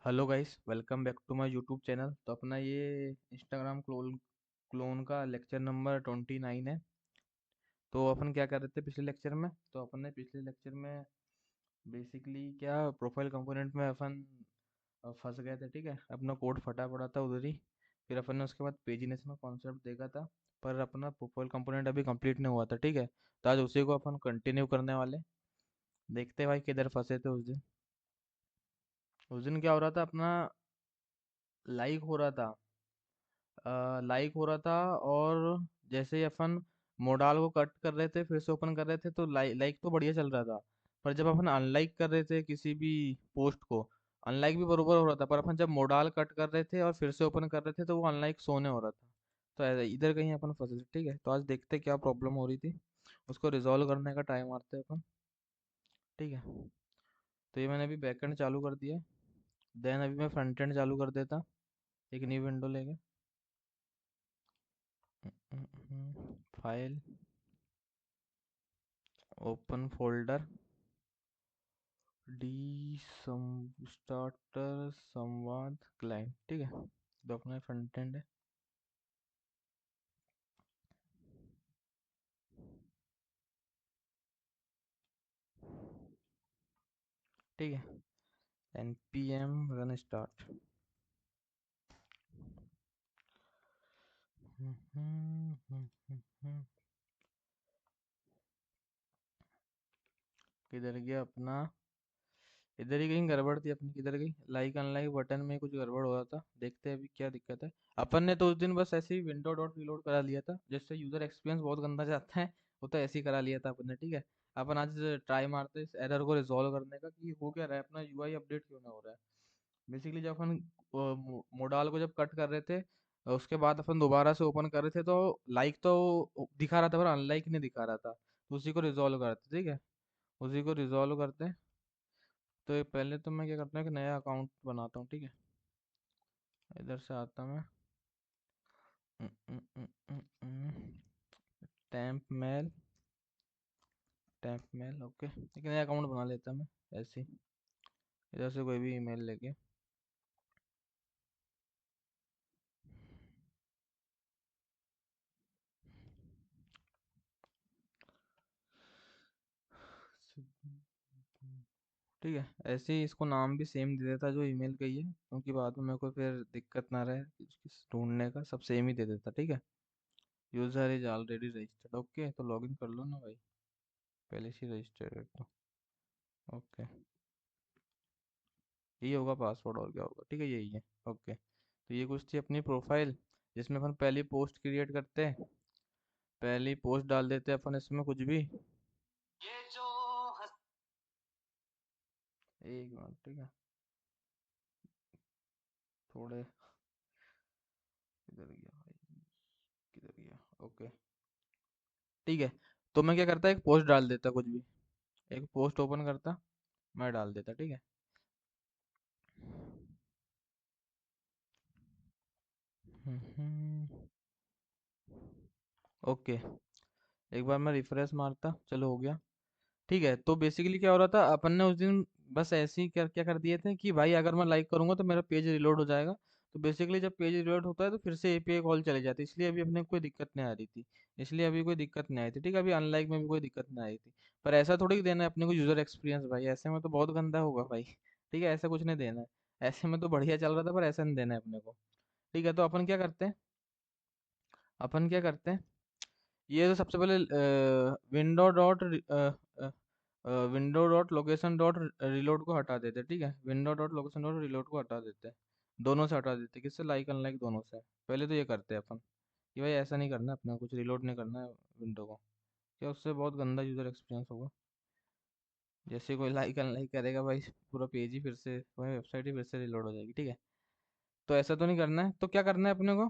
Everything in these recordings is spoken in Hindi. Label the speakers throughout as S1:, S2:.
S1: Hello guys, welcome back to my YouTube channel. तो अपना ये इंस्टाग्राम क्लोन का लेक्चर नंबर 29 है। तो अपन क्या कर रहे थे पिछले लेक्चर में? तो अपन ने पिछले लेक्चर में बेसिकली क्या प्रोफाइल कंपोनेंट में अपन फंस गए थे। ठीक है, अपना कोड फटा पड़ा था उधर ही। फिर अपन ने उसके बाद पेजीनेस में कॉन्सेप्ट देखा था, पर अपना प्रोफाइल कंपोनेंट अभी कंप्लीट नहीं हुआ था। ठीक है, तो आज उसी को अपन कंटिन्यू करने वाले। देखते हैं भाई किधर फंसे थे उस दिन। उस दिन क्या हो रहा था अपना, लाइक हो रहा था। लाइक हो रहा था, और जैसे ही अपन मोडाल को कट कर रहे थे फिर से ओपन कर रहे थे तो लाइक तो बढ़िया चल रहा था। पर जब अपन अनलाइक कर रहे थे किसी भी पोस्ट को, अनलाइक भी बरोबर हो रहा था, पर अपन जब मोडाल कट कर रहे थे और फिर से ओपन कर रहे थे तो वो अनलाइक शो नहीं हो रहा था। तो इधर कहीं अपन फंसे थे। ठीक है, तो आज देखते हैं क्या प्रॉब्लम हो रही थी, उसको रिजॉल्व करने का टाइम मारते हैं अपन। ठीक है, तो ये मैंने अभी बैकएंड चालू कर दिया है। देन अभी मैं फ्रंट एंड चालू कर देता, एक न्यू विंडो लेके। फाइल, ओपन फोल्डर, डी सम स्टार्टर संवाद क्लाइंट। ठीक है, तो अपना फ्रंट एंड है। ठीक है, npm रन स्टार्ट। किधर गया अपना? इधर ही कहीं गड़बड़ थी अपनी। किधर गई? लाइक अनलाइक बटन में कुछ गड़बड़ हो रहा था। देखते हैं अभी क्या दिक्कत है। अपन ने तो उस दिन बस ऐसे ही विंडो डॉट रीलोड करा लिया था, जिससे यूजर एक्सपीरियंस बहुत गंदा जाता है। वो तो ऐसे ही करा लिया था अपन ने। ठीक है, अपन आज ट्राई मारते हैं इस एरर को रिजॉल्व करने का कि हो क्या रहा है, अपना यूआई अपडेट क्यों ना हो रहा है। बेसिकली जब अपन मोडाल को जब कट कर रहे थे, उसके बाद अपन दोबारा से ओपन कर रहे थे तो लाइक तो दिखा रहा था पर अनलाइक नहीं दिखा रहा था। तो उसी को रिजॉल्व करते हैं, ठीक है, उसी को रिजॉल्व करते हैं। तो ये पहले तो मैं क्या करता हूँ, एक नया अकाउंट बनाता हूँ। ठीक है, इधर से आता मैं, टैंप मेल, टैंप मेल। ओके, एक नया अकाउंट बना लेता मैं ऐसे ही, इधर से कोई भी ईमेल लेके। ठीक है, ऐसे ही इसको नाम भी सेम दे देता जो ईमेल का ही है, क्योंकि बाद में मेरे को फिर दिक्कत ना रहे ढूंढने का। सब सेम ही दे देता। ठीक है, user is already registered. Okay, तो लॉगिन कर लो ना भाई, पहले से रजिस्टर्ड है तो। ओके, यही होगा पासवर्ड, और क्या होगा? ठीक है, यही है। ओके, तो ये कुछ थी अपनी प्रोफाइल, जिसमें अपन पहली पोस्ट क्रिएट करते हैं। पहली पोस्ट डाल देते हैं अपन इसमें कुछ भी। ये जो एक मिनट, ठीक है, थोड़े किधर गया भाई, किधर गया? ओके, ठीक है, तो मैं क्या करता, एक पोस्ट डाल देता कुछ भी। एक पोस्ट ओपन करता, मैं डाल देता। ठीक है, ओके, एक बार मैं रिफ्रेश मारता, चलो हो गया। ठीक है, तो बेसिकली क्या हो रहा था, अपन ने उस दिन बस ऐसे ही क्या क्या कर दिए थे कि भाई अगर मैं लाइक करूंगा तो मेरा पेज रिलोड हो जाएगा। तो बेसिकली जब पेज रिलोड होता है तो फिर से एपीआई कॉल चली जाती है, इसलिए अभी अपने को कोई दिक्कत नहीं आ रही थी। इसलिए अभी कोई दिक्कत नहीं आई थी। ठीक है, अभी अनलाइक में भी कोई दिक्कत नहीं आई थी। पर ऐसा थोड़ी कि देना है अपने को यूजर एक्सपीरियंस भाई, ऐसे में तो बहुत गंदा होगा भाई। ठीक है, ऐसा कुछ नहीं देना है। ऐसे में तो बढ़िया चल रहा था, पर ऐसा नहीं देना है अपने को। ठीक है, तो अपन क्या करते हैं, अपन क्या करते हैं, ये तो सबसे पहले window dot location dot reload को हटा देते हैं। ठीक है, window dot location dot reload को हटा देते हैं। दोनों से हटा देते हैं, किससे? लाइक अनलाइक दोनों से। पहले तो ये करते हैं अपन कि भाई ऐसा नहीं करना है, अपना कुछ रिलोड नहीं करना है विंडो को, क्या उससे बहुत गंदा यूजर एक्सपीरियंस होगा। जैसे कोई लाइक अनलाइक करेगा भाई, पूरा पेज ही फिर से, वही वेबसाइट ही फिर से रिलोड हो जाएगी। ठीक है, तो ऐसा तो नहीं करना है। तो क्या करना है अपने को,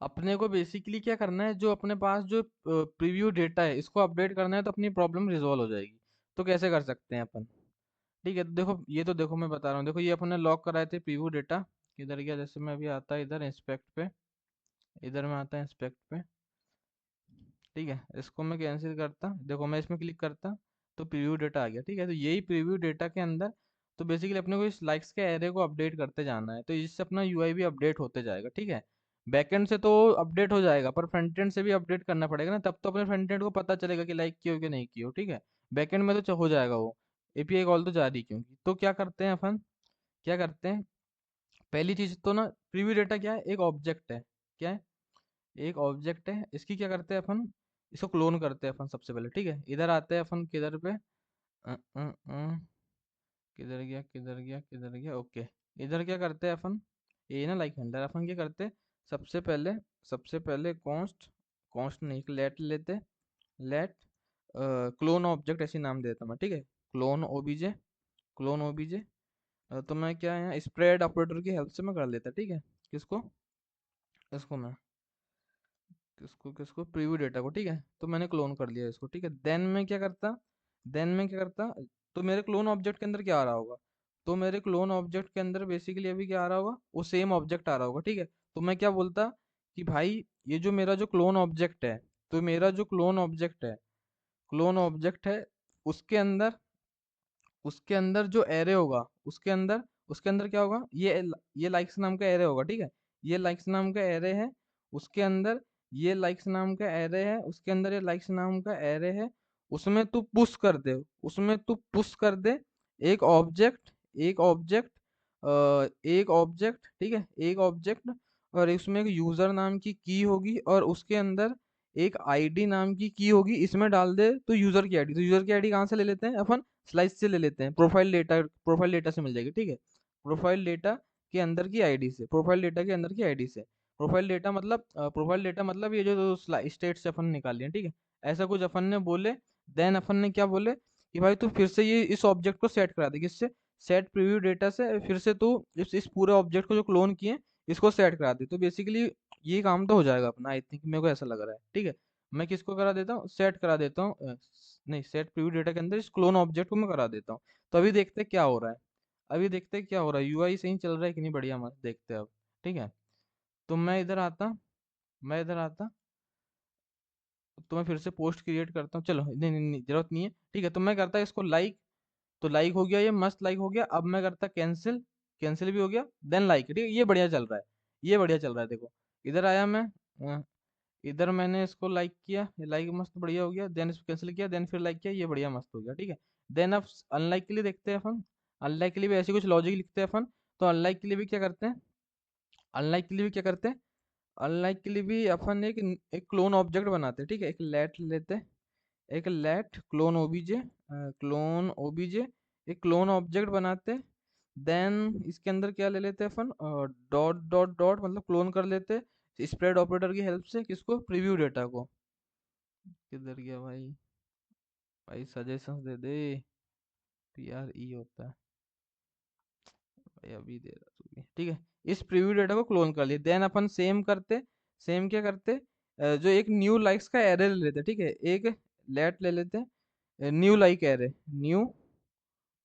S1: अपने को बेसिकली क्या करना है, जो अपने पास जो प्रीव्यू डेटा है इसको अपडेट करना है, तो अपनी प्रॉब्लम रिजॉल्व हो जाएगी। तो कैसे कर सकते हैं अपन? ठीक है, तो देखो, ये तो देखो मैं बता रहा हूँ, देखो ये अपने लॉक कराए थे प्रीव्यू डेटा। किधर गया? जैसे मैं अभी आता है इधर इंस्पेक्ट पे, इधर में आता है इंस्पेक्ट पे। ठीक है, इसको मैं कैंसिल करता, देखो मैं इसमें क्लिक करता तो प्रीव्यू डेटा आ गया। ठीक है, तो यही प्रीव्यू डेटा के अंदर तो बेसिकली अपने को इस लाइक्स के एरे को अपडेट करते जाना है, तो इससे अपना यूआई भी अपडेट होते जाएगा, ठीक है। बैकएंड से तो अपडेट हो जाएगा, पर फ्रंट एंड से भी अपडेट करना पड़ेगा ना, तब तो अपने फ्रंट एंड को पता चलेगा कि लाइक किया हो कि नहीं किया हो, ठीक है। बैकएंड में तो हो जाएगा वो, एपीआई कॉल तो जारी क्योंकि। तो क्या करते हैं अपन, क्या करते हैं, पहली चीज तो ना, प्रीव्यू डेटा क्या है, एक ऑब्जेक्ट है। क्या है, एक ऑब्जेक्ट है। इसकी क्या करते हैं अपन, इसको क्लोन करते हैं अपन सबसे पहले, ठीक है। इधर आते हैं अपन किधर पे, किधर गया किधर गया किधर गया, ओके। इधर क्या करते हैं अपन, ये ना लाइक हैंडलर, अपन क्या करते हैं, सबसे पहले, सबसे पहले कॉन्स्ट, कॉन्स्ट नहीं, लेट लेते, लेट क्लोन ऑब्जेक्ट ऐसे नाम देता मैं, ठीक है। Clone obj, clone OBJ. तो मैं क्या है, स्प्रेड ऑपरेटर की हेल्प से मैं कर लेता, ठीक है। किसको, इसको मैं, किसको किसको, प्रीव्यू डेटा को, ठीक है। तो मैंने क्लोन कर लिया इसको, ठीक है। देन मैं क्या करता, देन मैं क्या करता, तो मेरे क्लोन ऑब्जेक्ट के अंदर क्या आ रहा होगा, तो मेरे क्लोन ऑब्जेक्ट के अंदर बेसिकली अभी क्या आ रहा होगा, वो सेम ऑब्जेक्ट आ रहा होगा, ठीक है। तो मैं क्या बोलता कि भाई ये जो मेरा जो क्लोन ऑब्जेक्ट है, तो मेरा जो क्लोन ऑब्जेक्ट है, क्लोन ऑब्जेक्ट है, उसके अंदर, उसके अंदर जो एरे होगा, उसके अंदर, उसके अंदर क्या होगा, ये लाइक्स नाम का एरे होगा, ठीक है। ये लाइक्स नाम का एरे है, उसके अंदर ये लाइक्स नाम का एरे है, उसके अंदर ये लाइक्स नाम का एरे है। उसमें तू पुश कर दे, उसमें तू पुश कर दे एक ऑब्जेक्ट, एक ऑब्जेक्ट, एक ऑब्जेक्ट, ठीक है, एक ऑब्जेक्ट। और उसमें एक यूजर नाम की की होगी, और उसके अंदर एक आईडी नाम की होगी, इसमें डाल दे तो यूजर की आईडी। तो यूजर की आईडी कहाँ से ले लेते हैं अपन, स्लाइस से ले लेते हैं, प्रोफाइल डेटा, प्रोफाइल डेटा से मिल जाएगी, ठीक है। प्रोफाइल डेटा के अंदर की आईडी से, प्रोफाइल डेटा के अंदर की आईडी से। प्रोफाइल डेटा मतलब, प्रोफाइल डेटा मतलब ये जो स्टेट से अपन निकाल लिया, ठीक है। ऐसा कुछ अपन ने बोले, देन अपन ने क्या बोले कि भाई तू फिर से ये इस ऑब्जेक्ट को सेट करा दे, किससे, सेट प्रीव्यू डेटा से। फिर से तू इस पूरे ऑब्जेक्ट को जो क्लोन किए इसको सेट करा दे। तो बेसिकली ये काम तो हो जाएगा अपना, आई थिंक, मेरे को ऐसा लग रहा है, ठीक है। मैं किसको करा देता हूँ, सेट करा देता हूँ, नहीं, सेट प्रीव्यू डेटा के अंदर इस क्लोन ऑब्जेक्ट को मैं करा देता हूँ। तो अभी देखते हैं क्या हो रहा है, अभी देखते हैं क्या हो रहा है, यूआई सही चल रहा है कि नहीं, बढ़िया, मत देखते हैं अब, ठीक है। तो मैं इधर आता, मैं इधर आता, तो मैं फिर से पोस्ट क्रिएट करता हूँ, चलो नहीं नहीं नहीं, जरूरत नहीं है, ठीक है। तो मैं करता इसको लाइक, तो लाइक हो गया, ये मस्त लाइक हो गया। अब मैं करता कैंसिल, कैंसिल भी हो गया, देन लाइक, ठीक है। ये बढ़िया चल रहा है, ये बढ़िया चल रहा है, देखो। इधर आया मैं, अ, इधर मैंने इसको लाइक किया, ये लाइक मस्त बढ़िया हो गया, देन इसको कैंसिल किया, देन फिर लाइक किया, ये बढ़िया मस्त हो गया, ठीक है। देन अब अनलाइक के लिए देखते हैं अपन, अनलाइक के लिए भी ऐसी कुछ लॉजिक लिखते हैं अपन। तो अनलाइक के लिए भी क्या करते हैं, अनलाइक के लिए भी क्या करते हैं, अनलाइक के लिए भी अपन एक क्लोन ऑब्जेक्ट बनाते हैं, ठीक है। एक लेट लेते हैं, एक let clone obj, clone obj, एक क्लोन ऑब्जेक्ट बनाते हैं। देन इसके अंदर क्या ले लेते हैं अपन, डॉट डॉट डॉट, मतलब क्लोन कर लेते हैं स्प्रेड ऑपरेटर की हेल्प से, किसको, प्रीव्यू डेटा को। किधर गया भाई, भाई सजेशंस दे दे, पी आर ई होता है भाई, अभी दे रहा तू भी, ठीक है। इस प्रीव्यू डेटा को क्लोन कर लिए, देन अपन सेम करते, सेम क्या करते, जो एक न्यू लाइक्स का एरे ले लेते, ठीक है। एक लेट ले लेते, new like array, new,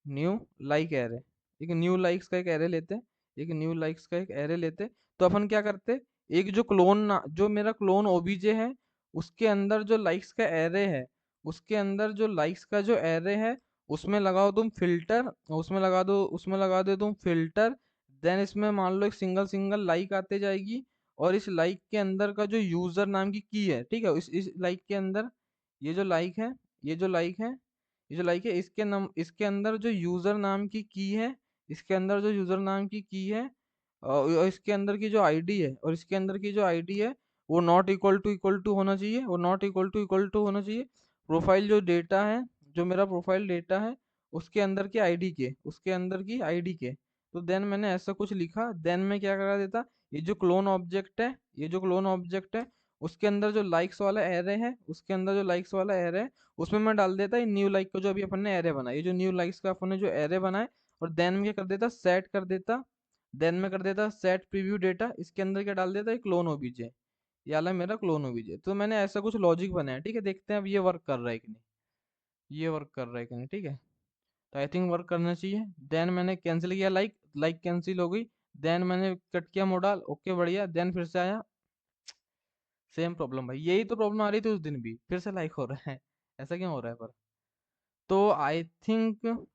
S1: new like array, एक न्यू लाइक्स का एक एरे लेते, एक न्यू लाइक्स का एक एरे लेते। तो अपन क्या करते, एक जो क्लोन, जो मेरा क्लोन ओबीजे है, उसके अंदर जो लाइक्स का एरे है, उसके अंदर जो लाइक्स का जो एरे है, उसमें लगाओ तुम फिल्टर, उसमें लगा दो, उसमें लगा दो तुम फिल्टर। देन इसमें मान लो एक सिंगल सिंगल लाइक आते जाएगी, और इस लाइक के अंदर का जो यूजर नाम की है, ठीक है, इस लाइक के अंदर, ये जो लाइक है, ये जो लाइक है, ये जो लाइक है, इसके अंदर जो यूजर नाम की है, इसके अंदर जो यूजर नाम की है, और इसके अंदर की जो आईडी है, और इसके अंदर की जो आईडी है, वो नॉट इक्वल टू होना चाहिए, वो नॉट इक्वल टू होना चाहिए। प्रोफाइल जो डेटा है, जो मेरा प्रोफाइल डेटा है, उसके अंदर के आईडी के, उसके अंदर की आईडी के। तो देन मैंने ऐसा कुछ लिखा, देन मैं क्या करा देता, ये जो क्लोन ऑब्जेक्ट है, ये जो क्लोन ऑब्जेक्ट है, उसके अंदर जो लाइक्स वाला एरे है, उसके अंदर जो लाइक्स वाला एरे है, उसमें मैं डाल देता है न्यू लाइक को, जो अभी अपन ने एरे बनाया, ये जो न्यू लाइक्स का अपन ने जो एरे बनाया। और देन में क्या कर देता, सेट कर देता, देन में कर देता सेट प्रीव्यू डेटा, इसके अंदर क्या डाल देता है, क्लोन ओबीजे, ये वाला मेरा क्लोन ओबीजे। तो मैंने ऐसा कुछ लॉजिक बनाया, ठीक है। देखते हैं अब ये वर्क कर रहा है कि नहीं, ये वर्क कर रहा है कि नहीं, ठीक है। तो आई थिंक वर्क करना चाहिए। देन मैंने कैंसिल किया लाइक, लाइक कैंसिल हो गई। देन मैंने कट किया मोडाल, ओके बढ़िया। देन फिर से आया, सेम प्रॉब्लम भाई, यही तो प्रॉब्लम आ रही थी उस दिन भी, फिर से लाइक हो रहा है, ऐसा क्यों हो रहा है पर। तो आई थिंक,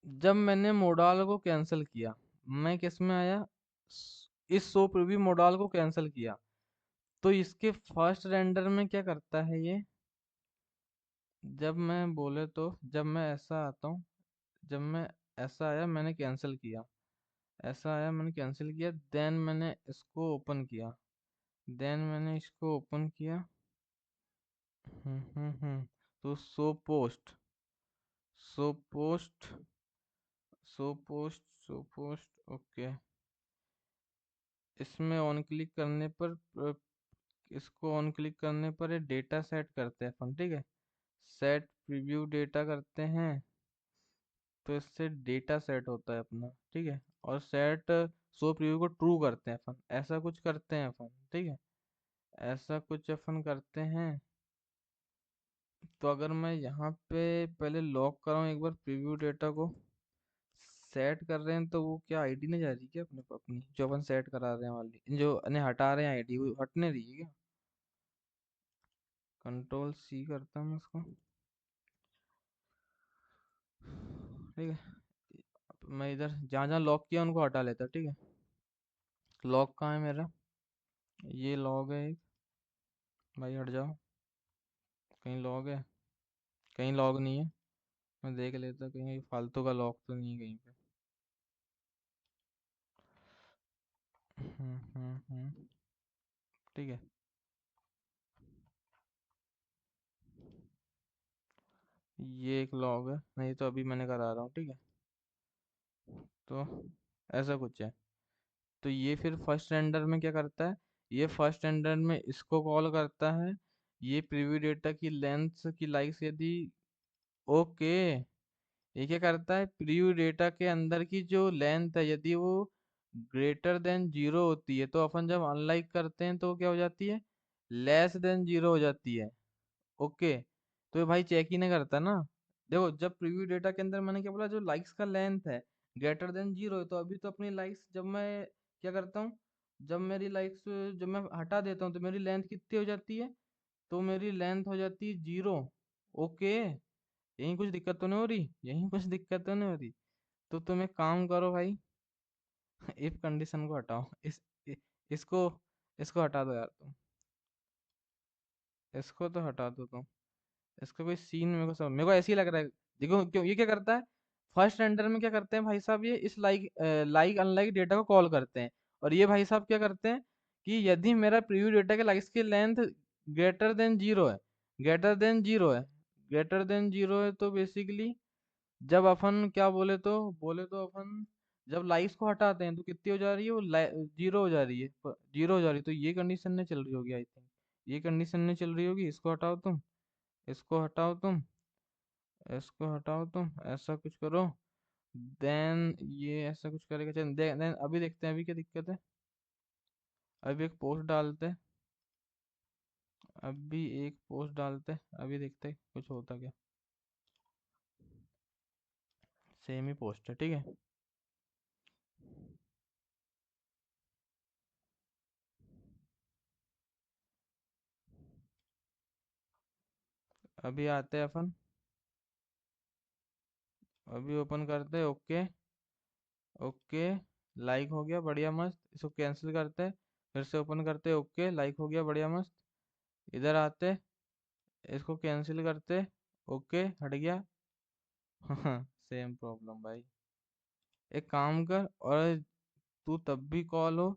S1: जब मैंने मोडाल को कैंसिल किया, मैं किस में आया, इस सो प्रीव्यू मोडाल को कैंसिल किया, तो इसके फर्स्ट रेंडर में क्या करता है ये, जब मैं बोले तो जब मैं ऐसा आता हूँ, जब मैं ऐसा आया मैंने कैंसिल किया, ऐसा आया मैंने कैंसिल किया, देन मैंने इसको ओपन किया, देन मैंने इसको ओपन किया। तो so post so post okay. इसमें ऑन क्लिक करने पर इसको ऑन क्लिक करने पर ये डेटा सेट करते हैं अपन, ठीक है, सेट प्रीव्यू डेटा करते हैं, तो इससे डेटा सेट होता है अपना, ठीक है, और सेट सो प्रीव्यू को ट्रू करते हैं अपन, ऐसा कुछ करते हैं अपन, ठीक है, ऐसा कुछ अपन करते हैं। तो अगर मैं यहाँ पे पहले लॉक कराऊँ एक बार प्रीव्यू डेटा को, सेट कर रहे हैं तो वो क्या आईडी नहीं जा रही क्या अपने को, अपनी जो अपन सेट करा रहे हैं वाली, जो नहीं हटा रहे हैं आईडी, वो हट नहीं रही है क्या। कंट्रोल सी करता हूँ मैं इसको, ठीक है, मैं इधर जहाँ जहाँ लॉक किया उनको हटा लेता, ठीक है। लॉक कहाँ है मेरा, ये लॉग है एक, भाई हट जाओ, कहीं लॉग है, कहीं लॉग नहीं है, मैं देख लेता कहीं फालतू का लॉक तो नहीं है कहीं पे। ठीक है, ये एक लॉग है, नहीं तो अभी मैंने करा रहा हूँ, ठीक है। तो ऐसा कुछ है, तो ये फिर फर्स्ट रेंडर में क्या करता है, ये फर्स्ट रेंडर में इसको कॉल करता है, ये प्रीव्यू डेटा की लेंथ की लाइक्स यदि, ओके, ये क्या करता है, प्रीव्यू डेटा के अंदर की जो लेंथ है यदि वो ग्रेटर देन जीरो होती है तो अपन जब अनलाइक करते हैं तो वो क्या हो जाती है, लेस देन जीरो हो जाती है, ओके। तो ये भाई चेक ही नहीं करता ना, देखो जब प्रीव्यू डेटा के अंदर मैंने क्या बोला, जो लाइक्स का लेंथ है ग्रेटर देन जीरो है, तो अभी तो अपनी लाइक्स जब मैं क्या करता हूँ, जब मेरी लाइक्स जब मैं हटा देता हूँ तो मेरी लेंथ कितनी हो जाती है, तो मेरी लेंथ हो जाती है जीरो, ओके। यही कुछ दिक्कत तो नहीं हो रही, यही कुछ दिक्कत तो नहीं हो रही, तो तुम एक काम करो भाई, इफ कंडीशन को हटाओ, इसको इसको हटा दो यार तुम, इसको तो हटा दो तुम, इसका कोई सीन मेरे को ऐसे ही लग रहा है। देखो क्यों ये क्या करता है, फर्स्ट रेंडर में क्या करते हैं भाई साहब, ये इस लाइक अनलाइक डेटा को कॉल करते हैं, और ये भाई साहब क्या करते हैं कि यदि मेरा प्रीव्यू डेटा के लाइक्स की लेंथ ग्रेटर देन जीरो है, ग्रेटर देन जीरो है, ग्रेटर देन जीरो है, तो बेसिकली जब अपन क्या बोले तो अपन जब लाइक्स को हटाते हैं तो कितनी हो जा रही है, वो जीरो हो जा रही है, जीरो हो जा रही है, तो ये कंडीशन ने चल रही होगी आई थिंक, ये कंडीशन ने चल रही होगी, इसको हटाओ तुम, इसको हटाओ तुम, इसको हटाओ तुम, ऐसा कुछ करो, देन ये ऐसा कुछ करेगा, चल देन अभी देखते हैं अभी क्या दिक्कत है, अभी एक पोस्ट डालते हैं, अभी एक पोस्ट डालते हैं, अभी देखते हैं कुछ होता क्या, सेम ही पोस्ट है, ठीक है। अभी आते हैं अपन, अभी ओपन करते हैं, ओके, ओके, लाइक हो गया बढ़िया मस्त, इसको कैंसिल करते हैं, फिर से ओपन करते हैं, ओके लाइक हो गया बढ़िया मस्त, इधर आते, इसको कैंसिल करते, ओके हट गया, सेम प्रॉब्लम भाई, एक काम कर, और तू तब भी कॉल हो,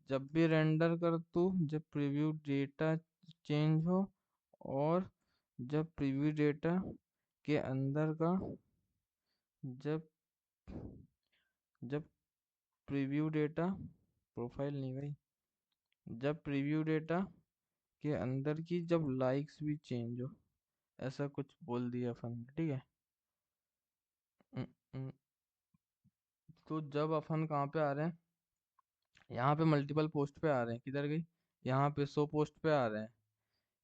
S1: जब भी रेंडर कर तू, जब प्रीव्यू डेटा चेंज हो, और जब प्रीव्यू डेटा के अंदर का, जब जब प्रीव्यू डेटा, प्रोफाइल नहीं भाई, जब प्रीव्यू डेटा के अंदर की जब लाइक्स भी चेंज हो, ऐसा कुछ बोल दिया अपन ने, ठीक है। उम, उम, तो जब अपन कहाँ पे आ रहे हैं, यहाँ पे मल्टीपल पोस्ट पे आ रहे हैं, किधर गई, यहाँ पे सो पोस्ट पे आ रहे हैं,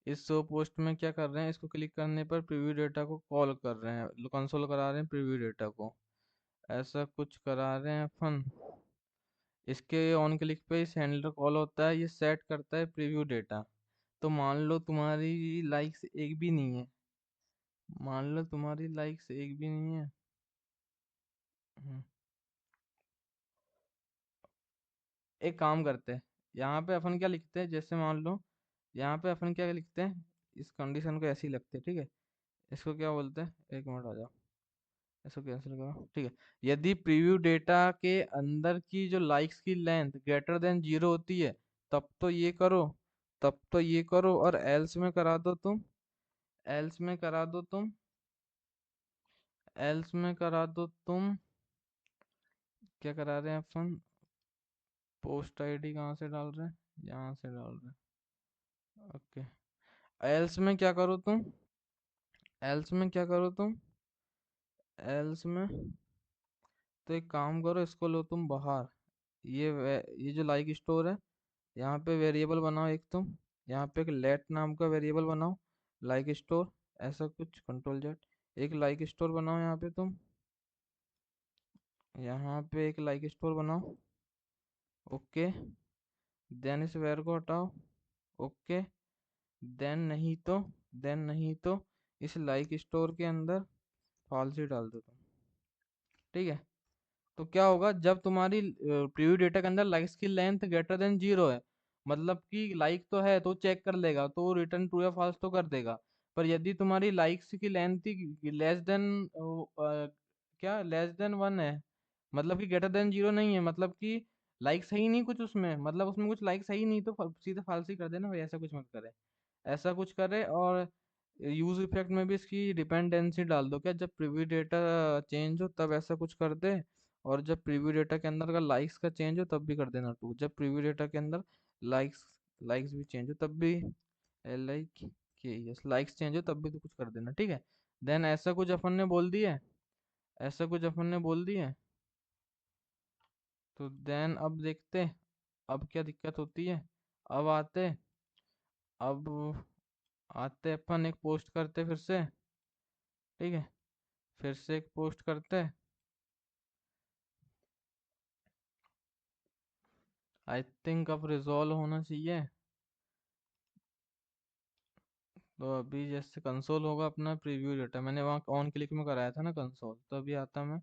S1: इस सो पोस्ट में क्या कर रहे हैं, इसको क्लिक करने पर प्रीव्यू डेटा को कॉल कर रहे हैं, कंसोल करा रहे हैं प्रीव्यू डेटा को, ऐसा कुछ करा रहे हैं अपन, इसके ऑन क्लिक पे इस हैंडलर कॉल होता है, ये सेट करता है प्रीव्यू डेटा, तो मान लो तुम्हारी लाइक्स एक भी नहीं है, मान लो तुम्हारी लाइक्स एक भी नहीं है, हम्म, एक काम करते हैं, यहाँ पे अपन क्या लिखते हैं, जैसे मान लो यहाँ पे अपन क्या लिखते हैं, इस कंडीशन को ऐसे ही लिखते हैं, ठीक है। इसको क्या बोलते हैं, एक मिनट आ जाओ, इसको कैंसिल करो, ठीक है। यदि प्रीव्यू डेटा के अंदर की जो लाइक्स की लेंथ ग्रेटर देन 0 होती है, तब तो ये करो, तब तो ये करो, और एल्स में करा दो तुम, एल्स में करा दो तुम, एल्स में करा दो तुम, क्या करा रहे हैं अपन, पोस्ट आईडी कहाँ से डाल रहे हैं, यहाँ से डाल रहे हैं, ओके। एल्स में क्या करो तुम, एल्स में क्या करो तुम, एल्स में, तो एक काम करो, इसको लो तुम बाहर, ये जो लाइक स्टोर है, यहाँ पे वेरिएबल बनाओ एक तुम, यहाँ पे एक लेट नाम का वेरिएबल बनाओ, लाइक स्टोर, ऐसा कुछ, कंट्रोल जेड, एक लाइक स्टोर बनाओ यहाँ पे तुम, यहाँ पे एक लाइक स्टोर बनाओ, ओके। देन इस वेर को हटाओ, ओके। देन नहीं तो, देन नहीं तो इस लाइक स्टोर के अंदर फॉल्स ही डाल दो तुम, ठीक है। तो क्या होगा, जब तुम्हारी प्रीव्यू डेटा के अंदर लाइक्स की लेंथ ग्रेटर देन 0 है, मतलब कि लाइक तो है तो चेक कर लेगा, तो रिटर्न ट्रू या फॉल्स तो कर देगा। पर यदि तुम्हारी लाइक्स की लेंथ ही लेस देन, क्या लेस देन 1 है, मतलब कि ग्रेटर देन 0 नहीं है, मतलब कि लाइक्स है ही नहीं कुछ उसमें, मतलब उसमें कुछ लाइक्स है ही नहीं, तो सीधे फॉल्स ही कर देना भाई, ऐसा कुछ मत करे, ऐसा कुछ करे। और यूज इफेक्ट में भी इसकी डिपेंडेंसी डाल दो, क्या जब प्रीव्यू डेटा चेंज हो तब ऐसा कुछ कर दे, और जब प्रीव्यू डेटा के अंदर का लाइक्स का चेंज हो तब भी कर देना टू, जब प्रीव्यू डेटा के अंदर लाइक्स लाइक्स भी चेंज हो तब भी, एल आई के यस, लाइक्स चेंज हो तब भी तो कुछ कर देना, ठीक है। देन ऐसा कुछ अपन ने बोल दिया, ऐसा कुछ अपन ने बोल दिया, तो देन अब देखते, अब क्या दिक्कत होती है, अब आते, अब आते अपन एक पोस्ट करते फिर से, ठीक है, फिर से एक पोस्ट करते, आई थिंक अब रिजॉल्व होना चाहिए। तो अभी जैसे कंसोल होगा अपना प्रीव्यू डेटा, मैंने वहाँ ऑन क्लिक में कराया था ना कंसोल, तो अभी आता मैं,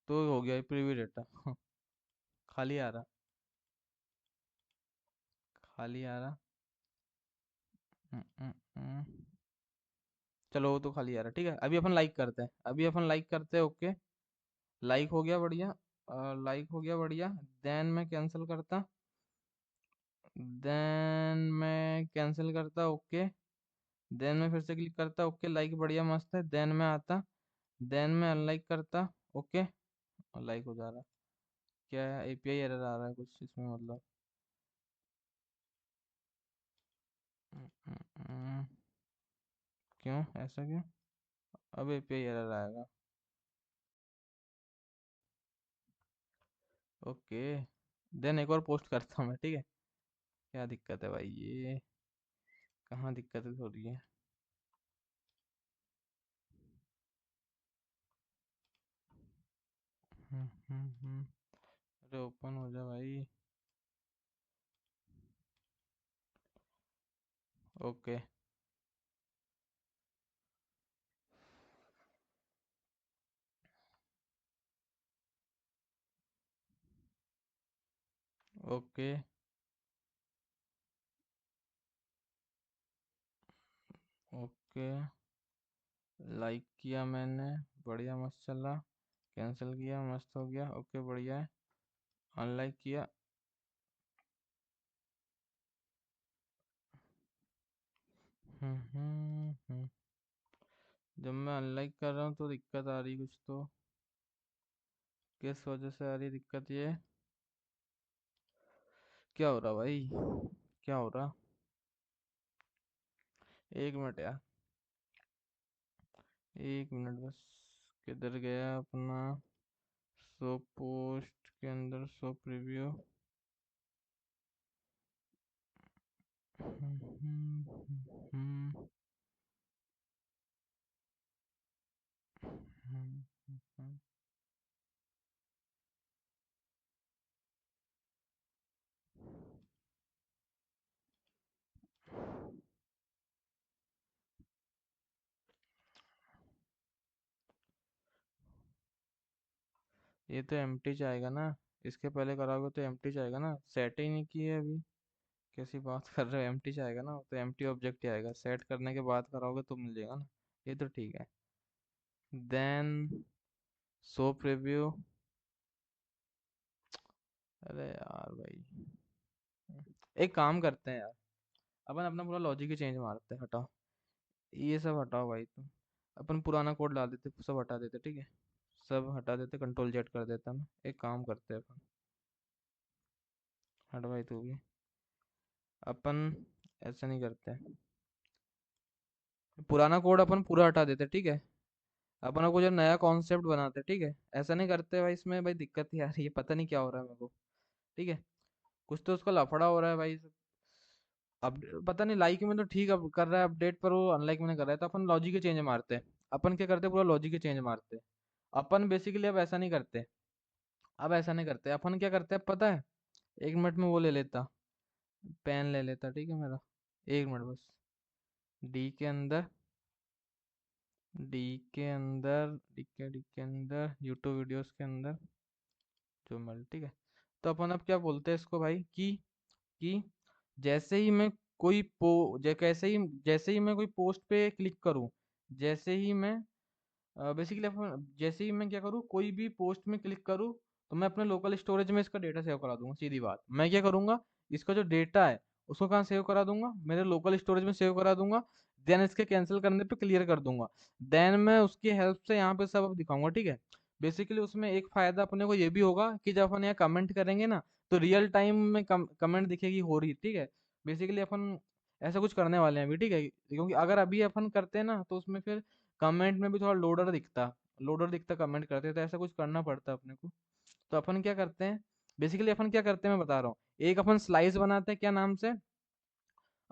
S1: तो हो गया प्रीव्यू डेटा खाली आ रहा, खाली आ रहा, हम्म, चलो वो तो खाली आ रहा, ठीक है। अभी अपन लाइक करते हैं, अभी अपन लाइक करते हैं, ओके। लाइक हो गया बढ़िया, लाइक हो गया बढ़िया। देन मैं कैंसिल करता, देन मैं कैंसिल करता, ओके। देन मैं फिर से क्लिक करता, ओके, लाइक बढ़िया मस्त है। देन मैं आता, देन मैं अनलाइक करता, ओके, और लाइक हो जा रहा, क्या है, एपीआई एरर आ रहा है कुछ इसमें, मतलब क्यों, ऐसा क्यों, अब एपीआई एरर आएगा, ओके। देन एक और पोस्ट करता हूँ मैं, ठीक है। क्या दिक्कत है भाई, ये कहाँ दिक्कत हो रही है, अरे ओपन हो जा भाई, ओके, ओके, ओके, लाइक किया मैंने, बढ़िया मस्त चला, कैंसिल किया मस्त हो गया, ओके बढ़िया है, अनलाइक किया, जब मैं अनलाइक कर रहा हूँ तो दिक्कत आ रही कुछ तो, किस वजह से आ रही दिक्कत ये, क्या हो रहा भाई, क्या हो रहा, एक मिनट यार, एक मिनट बस, किधर गया अपना, शो पोस्ट के अंदर शो प्रीव्यू, ये तो एम्प्टी जाएगा ना, इसके पहले कराओगे तो एम्प्टी जाएगा ना, सेट ही नहीं किए अभी। कैसी बात कर रहे हो, एम्प्टी जाएगा ना, तो एम्प्टी ऑब्जेक्ट ही आएगा, सेट करने के बाद कराओगे तो मिल जाएगा ना। ये तो ठीक है। Then so preview. अरे यार भाई, एक काम करते हैं यार, अपन अपना पूरा लॉजिक ही चेंज मारते हैं, हटाओ ये सब, हटाओ भाई तुम। अपन पुराना कोड ला देते, सब हटा देते, ठीक है, सब हटा देते, कंट्रोल जेड कर देता मैं। एक काम करते हैं अपन, हट भाई तू भी। अपन ऐसा नहीं करते, पुराना कोड अपन पूरा हटा देते, ठीक है, अपन को जो नया कॉन्सेप्ट बनाते, ठीक है। ऐसा नहीं करते भाई, इसमें भाई दिक्कत ही आ रही है, पता नहीं क्या हो रहा है मेरे को, ठीक है। कुछ तो उसका लफड़ा हो रहा है भाई। अब पता नहीं, लाइक में तो ठीक अब कर रहा है अपडेट, पर वो अनलाइक में नहीं कर रहा है, तो अपन लॉजिक के चेंज मारते हैं। अपन क्या करते हैं, पूरा लॉजिक के चेंज मारते हैं। अपन बेसिकली अब ऐसा नहीं करते, अब ऐसा नहीं करते, अपन क्या करते हैं पता है। एक मिनट में वो ले लेता, पेन ले लेता, ठीक है मेरा, एक मिनट बस। डी के अंदर, डी के अंदर यूट्यूब वीडियोस के अंदर जो मिल, ठीक है। तो अपन अब क्या बोलते हैं इसको भाई, कि जैसे ही मैं कोई जैसे ही मैं कोई पोस्ट पे क्लिक करूं, जैसे ही मैं बेसिकली जैसे ही मैं क्या करूँ, कोई भी पोस्ट में क्लिक करूँ, तो मैं अपने लोकल स्टोरेज में इसका डेटा सेव करा दूंगा। सीधी बात, मैं क्या करूंगा, इसका जो डेटा है उसको कहाँ सेव करा दूंगा, मेरे लोकल स्टोरेज में सेव करा दूंगा। देन इसके कैंसिल करने पे क्लियर कर दूंगा। देन मैं उसकी हेल्प से यहाँ पे सब दिखाऊंगा, ठीक है। बेसिकली उसमें एक फायदा अपने को ये भी होगा कि जब अपन यहाँ कमेंट करेंगे ना, तो रियल टाइम में कमेंट दिखेगी हो रही, ठीक है। बेसिकली अपन ऐसा कुछ करने वाले हैं अभी, ठीक है, क्योंकि अगर अभी अपन करते हैं ना, तो उसमें फिर कमेंट में भी थोड़ा लोडर दिखता कमेंट करते, तो ऐसा कुछ करना पड़ता है अपने को। तो अपन क्या करते हैं, बेसिकली अपन क्या करते हैं मैं बता रहा हूँ। एक अपन स्लाइस बनाते हैं, क्या नाम से,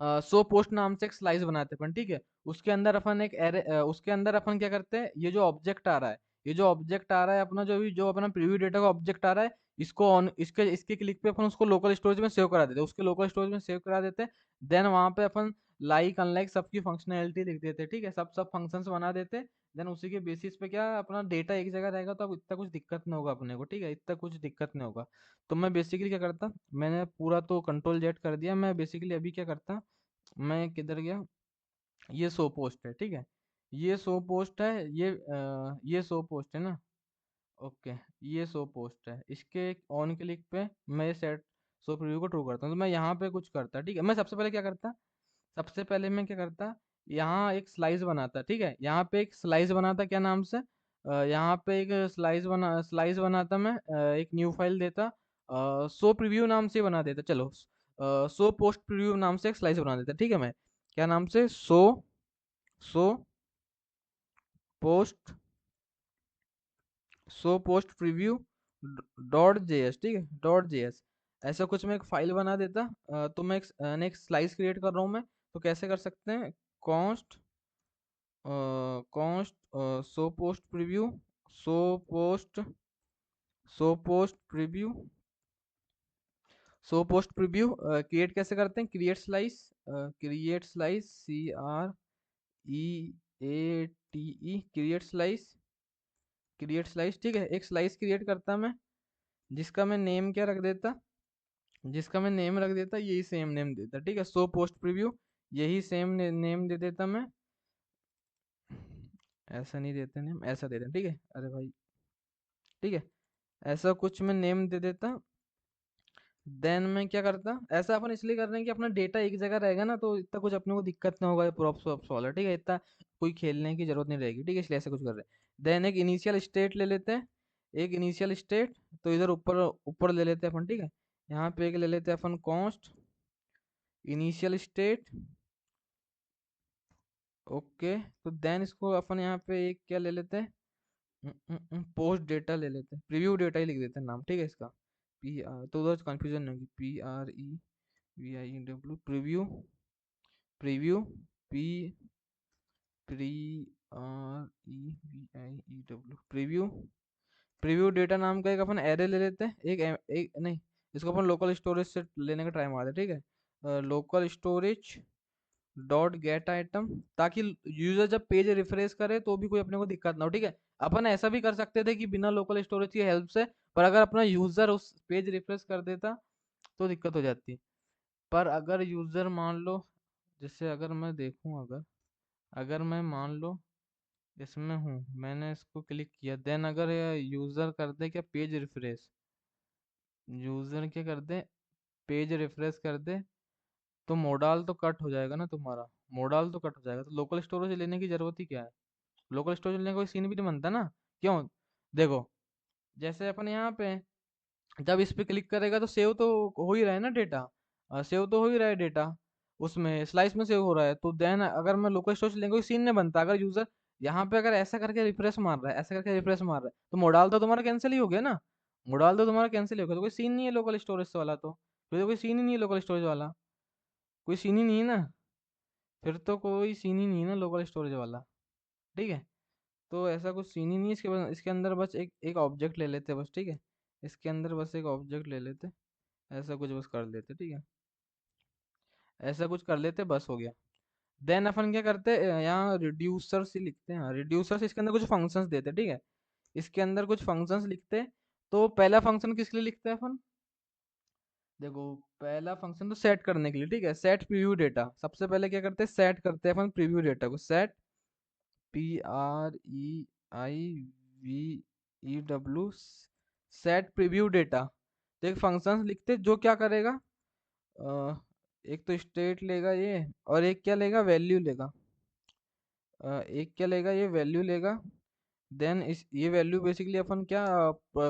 S1: सो पोस्ट नाम से एक स्लाइस बनाते हैं अपन, ठीक है। उसके अंदर अपन एक एरे, उसके अंदर अपन क्या करते हैं, ये जो ऑब्जेक्ट आ रहा है, ये जो ऑब्जेक्ट आ रहा है अपना, जो अपना प्रीव्यू डेटा का ऑब्जेक्ट आ रहा है, इसको ऑन इसके इसके क्लिक पे अपन उसको लोकल स्टोरेज में सेव करा देते हैं, उसके लोकल स्टोरेज में सेव करा देते हैं। देन वहां पे अपन लाइक अनलाइक सबकी फंक्शनैलिटी लिख देते हैं, ठीक है, सब सब फंक्शंस बना देते हैं। देन उसी के बेसिस पे क्या अपना डेटा एक जगह रहेगा, तो अब इतना कुछ दिक्कत नहीं होगा अपने को, ठीक है, इतना कुछ दिक्कत नहीं होगा। तो मैं बेसिकली क्या करता, मैंने पूरा तो कंट्रोल जेड कर दिया, मैं बेसिकली अभी क्या करता, मैं किधर गया, ये सो पोस्ट है, ठीक है, ये सो पोस्ट है, ये सो पोस्ट है ना, ओके। ये सो पोस्ट है, इसके ऑन क्लिक पे मैं सेट सो प्रीव्यू को ट्रू करता हूँ, तो मैं यहाँ पे कुछ करता, ठीक है। मैं सबसे पहले क्या करता, सबसे पहले मैं क्या करता, यहाँ एक स्लाइस बनाता, ठीक है, यहाँ पे एक स्लाइस बनाता, क्या नाम से, यहाँ पे एक स्लाइस बनाता मैं, एक न्यू फाइल देता, सो प्रीव्यू नाम से बना देता, चलो, सो पोस्ट प्रीव्यू नाम से एक स्लाइस बना देता, ठीक है। मैं क्या नाम से, so post so post preview dot JS, ठीक है, डॉट जेएस, ऐसा कुछ मैं एक फाइल बना देता। तो मैं एक स्लाइस क्रिएट कर रहा हूँ मैं, तो कैसे कर सकते हैं, कॉन्स्ट कॉन्स्ट सो post preview, so post so post preview सो पोस्ट प्रीव्यू क्रिएट कैसे करते हैं, create slice CREATE, create slice, ठीक है, एक स्लाइस क्रिएट करता मैं, जिसका मैं नेम क्या रख देता, यही सेम नेम देता, ठीक है, सो पोस्ट प्रीव्यू, यही सेम नेम दे देता मैं। ऐसा नहीं देते नेम, ऐसा दे देते, ठीक है, अरे भाई, ठीक है, ऐसा कुछ मैं नेम दे देता। देन मैं क्या करता, ऐसा अपन इसलिए कर रहे हैं कि अपना डेटा एक जगह रहेगा ना, तो इतना कुछ अपने को दिक्कत नहीं होगा, प्रॉप्स वॉप्स वाला, ठीक है, इतना कोई खेलने की जरूरत नहीं रहेगी, ठीक है, इसलिए ऐसा कुछ कर रहे हैं। देन एक इनिशियल स्टेट ले लेते हैं, एक इनिशियल स्टेट, तो इधर ऊपर ऊपर ले लेते हैं अपन, ठीक है, यहाँ पे एक ले लेते हैं अपन, कॉन्स्ट इनिशियल स्टेट, ओके। तो देन इसको अपन यहाँ पे एक क्या ले लेते हैं, पोस्ट डेटा ले लेते हैं, प्रीव्यू डेटा ही लिख देते हैं नाम, ठीक है इसका, PR, तो उधर कंफ्यूजन नहीं होगी, PREVIEW, preview, preview, P PREVIEW, preview, preview data नाम का एक अपन एरे ले लेते हैं, एक नहीं, इसको अपन लोकल स्टोरेज से लेने का ट्राई मारते हैं, ठीक है, local storage dot gate item, ताकि यूजर जब पेज रिफ्रेश करे तो भी कोई अपने को दिक्कत ना हो, ठीक है। अपन ऐसा भी कर सकते थे कि बिना लोकल स्टोरेज की हेल्प से, पर अगर अपना यूजर उस पेज रिफ्रेश कर देता तो दिक्कत हो जाती। पर अगर यूजर मान लो, जैसे अगर मैं देखूं, अगर अगर मैं मान लो इसमें हूँ, मैंने इसको क्लिक किया, देन अगर यूजर कर दे क्या पेज रिफ्रेश, यूजर क्या कर दे पेज रिफ्रेश कर दे, तो मोडाल तो कट हो जाएगा ना तुम्हारा, मोडाल तो कट हो जाएगा, तो लोकल स्टोरेज लेने की जरूरत ही क्या है? लोकल स्टोरेज लेने का कोई सीन भी नहीं बनता ना। क्यों? देखो, जैसे अपन यहाँ पे हैं, जब इस पे क्लिक करेगा तो सेव तो हो ही रहा है ना डेटा, सेव तो हो ही रहा है डेटा, उसमें स्लाइस में सेव हो रहा है, तो देन अगर मैं लोकल स्टोरेज लेंगे कोई सीन नहीं बनता। अगर यूजर यहाँ पे अगर ऐसा करके रिफ्रेश मार रहा है, ऐसा करके रिफ्रेश मार रहा है, तो मोडाल तो तुम्हारा कैंसिल ही हो गया ना, मोडाल तो तुम्हारा कैंसिल ही हो गया, तो कोई सीन नहीं है लोकल स्टोरेज वाला, तो फिर तो कोई सीन ही नहीं है लोकल स्टोरेज वाला, कोई सीन ही नहीं है ना, फिर तो कोई सीन ही नहीं है ना लोकल स्टोरेज वाला। ठीक है, तो ऐसा कुछ सीन ही नहीं है, इसके अंदर बस एक एक ऑब्जेक्ट ले लेते बस, ठीक है, इसके अंदर बस एक ऑब्जेक्ट ले लेते, ऐसा कुछ बस कर लेते, ठीक है, ऐसा कुछ कर लेते, बस हो गया। देन अपन क्या करते, यहाँ रिड्यूसर से लिखते हैं, रिड्यूसर से इसके अंदर कुछ फंक्शंस देते, ठीक है, इसके अंदर कुछ फंक्शंस लिखते। तो पहला फंक्शन किसके लिए लिखते हैं अपन? देखो, पहला फंक्शन तो सेट करने के लिए, ठीक है, सेट प्रीव्यू डेटा, सबसे पहले क्या करते हैं, सेट करते हैं अपन प्रीव्यू डेटा को, set PREIVEW, set preview data. तो एक फंक्शन लिखते जो क्या करेगा, अ, एक तो स्टेट लेगा ये, और एक क्या लेगा, वैल्यू लेगा, एक क्या लेगा, ये वैल्यू लेगा। देन इस ये वैल्यू बेसिकली अपन क्या,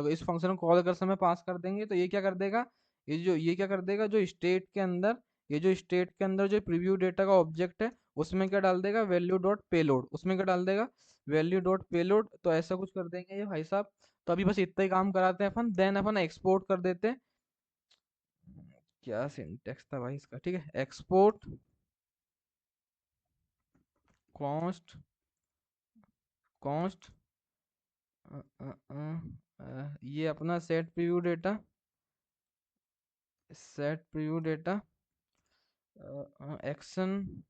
S1: इस फंक्शन को कॉल कर समय पास कर देंगे, तो ये क्या कर देगा, ये क्या कर देगा, जो स्टेट के अंदर, ये जो स्टेट के अंदर जो प्रीव्यू डेटा का ऑब्जेक्ट है, उसमें क्या डाल देगा, वैल्यू डॉट पेलोड, उसमें क्या डाल देगा, वैल्यू डॉट पेलोड, तो ऐसा कुछ कर देंगे ये भाई साहब। तो अभी बस इतना ही काम कराते हैं अपन, देन अपन एक्सपोर्ट कर देते हैं। क्या सिंटेक्स था भाई इसका, ठीक है, एक्सपोर्ट कॉस्ट, कॉस्ट, ये अपना set preview data, set preview data action,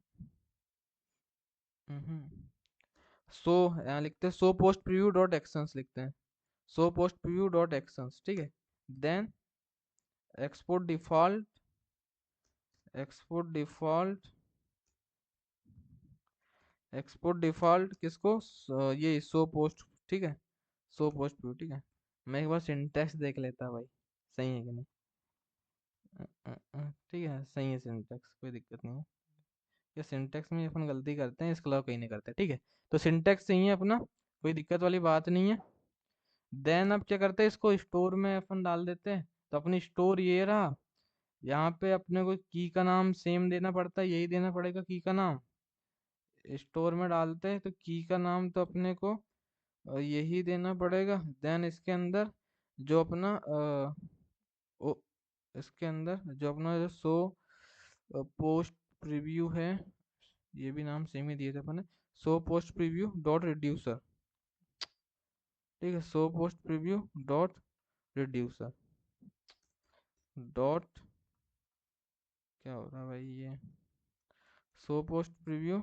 S1: so यहाँ लिखते हैं so post preview dot actions लिखते हैं, so post preview dot actions, ठीक है। Then export default, export default, export default किसको, ये सो पोस्ट, ठीक है, सो पोस्ट प्रीव्यू, ठीक है। मैं एक बार सिंटेक्स देख लेता भाई, सही है कि नहीं, ठीक है, सही है सिंटेक्स, कोई दिक्कत नहीं है। ये सिंटेक्स में अपन गलती करते हैं, इसके अलावा कहीं नहीं करते, ठीक है। तो सिंटेक्स सही है अपना, कोई दिक्कत वाली बात नहीं है। देन अब क्या करते हैं, इसको स्टोर में अपन डाल देते हैं, तो अपनी स्टोर ये रहा। यहाँ पे अपने को की का नाम सेम देना पड़ता है, यही देना पड़ेगा की का नाम, स्टोर में डालते हैं तो की का नाम तो अपने को यही देना पड़ेगा। देन इसके अंदर जो अपना ओ, इसके अंदर जो अपना जो सो पोस्ट प्रीव्यू है, ये भी नाम सेम ही दिए थे अपन ने, सो पोस्ट प्रीव्यू डॉट रिड्यूसर, ठीक है, सो post preview dot reducer dot, क्या हो रहा है भाई ये, सो पोस्ट प्रीव्यू,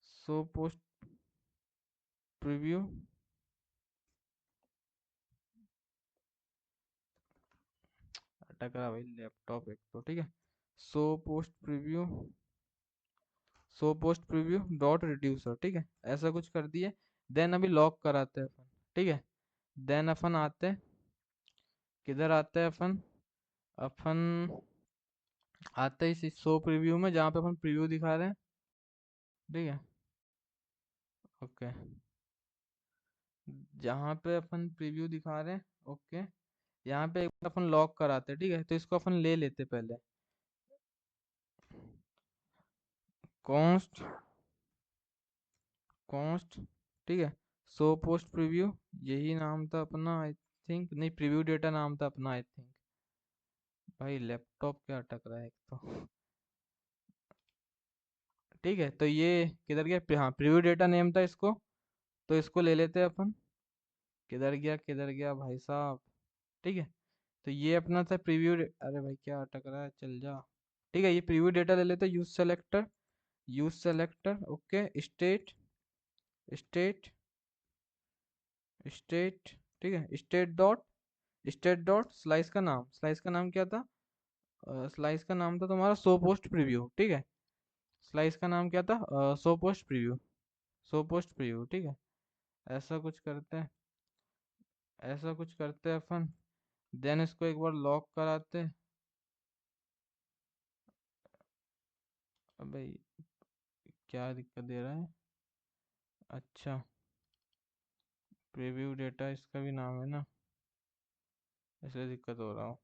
S1: सो पोस्ट प्रीव्यू, अटक रहा भाई लैपटॉप एक तो, ठीक है, सो पोस्ट प्रीव्यू, सो पोस्ट प्रीव्यू डॉट रिड्यूसर, ठीक है, ऐसा कुछ कर दिए। देन अभी लॉक कराते हैं अपन, ठीक है। देन अपन आते हैं, किधर आते हैं अपन, अपन आते हैं इस शो प्रीव्यू में, जहाँ पे अपन प्रीव्यू दिखा रहे हैं, ठीक है, ओके, जहाँ पे अपन प्रीव्यू दिखा रहे हैं, ओके, यहाँ पे एक बार अपन लॉक कराते हैं, ठीक है, तो इसको अपन ले लेते पहले, कॉन्स्ट, कॉन्स्ट, ठीक है, सो पोस्ट प्रीव्यू, यही नाम था अपना आई थिंक, नहीं प्रीव्यू डेटा नाम था अपना आई थिंक, भाई लैपटॉप क्या अटक रहा है एक तो, ठीक है, तो ये किधर गया, हाँ प्रीव्यू डेटा नेम था इसको, तो इसको ले लेते हैं अपन, किधर गया भाई साहब, ठीक है, तो ये अपना था प्रीव्यू, अरे भाई क्या अटक रहा है, चल जा, ठीक है, ये प्रीव्यू डेटा ले लेते हैं, use selector, use selector, okay, state, state, state, ठीक है, स्टेट डॉट स्लाइस का नाम क्या था? स्लाइस का नाम था तुम्हारा सो पोस्ट प्रीव्यू, ठीक है। स्लाइस का नाम क्या था? सो पोस्ट प्रीव्यू, ठीक है। ऐसा कुछ करते हैं, ऐसा कुछ करते हैं अपन। देन इसको एक बार लॉक कराते हैं। अबे क्या दिक्कत दे रहा है? अच्छा, प्रीव्यू डेटा इसका भी नाम है ना, इसलिए दिक्कत हो रहा हो।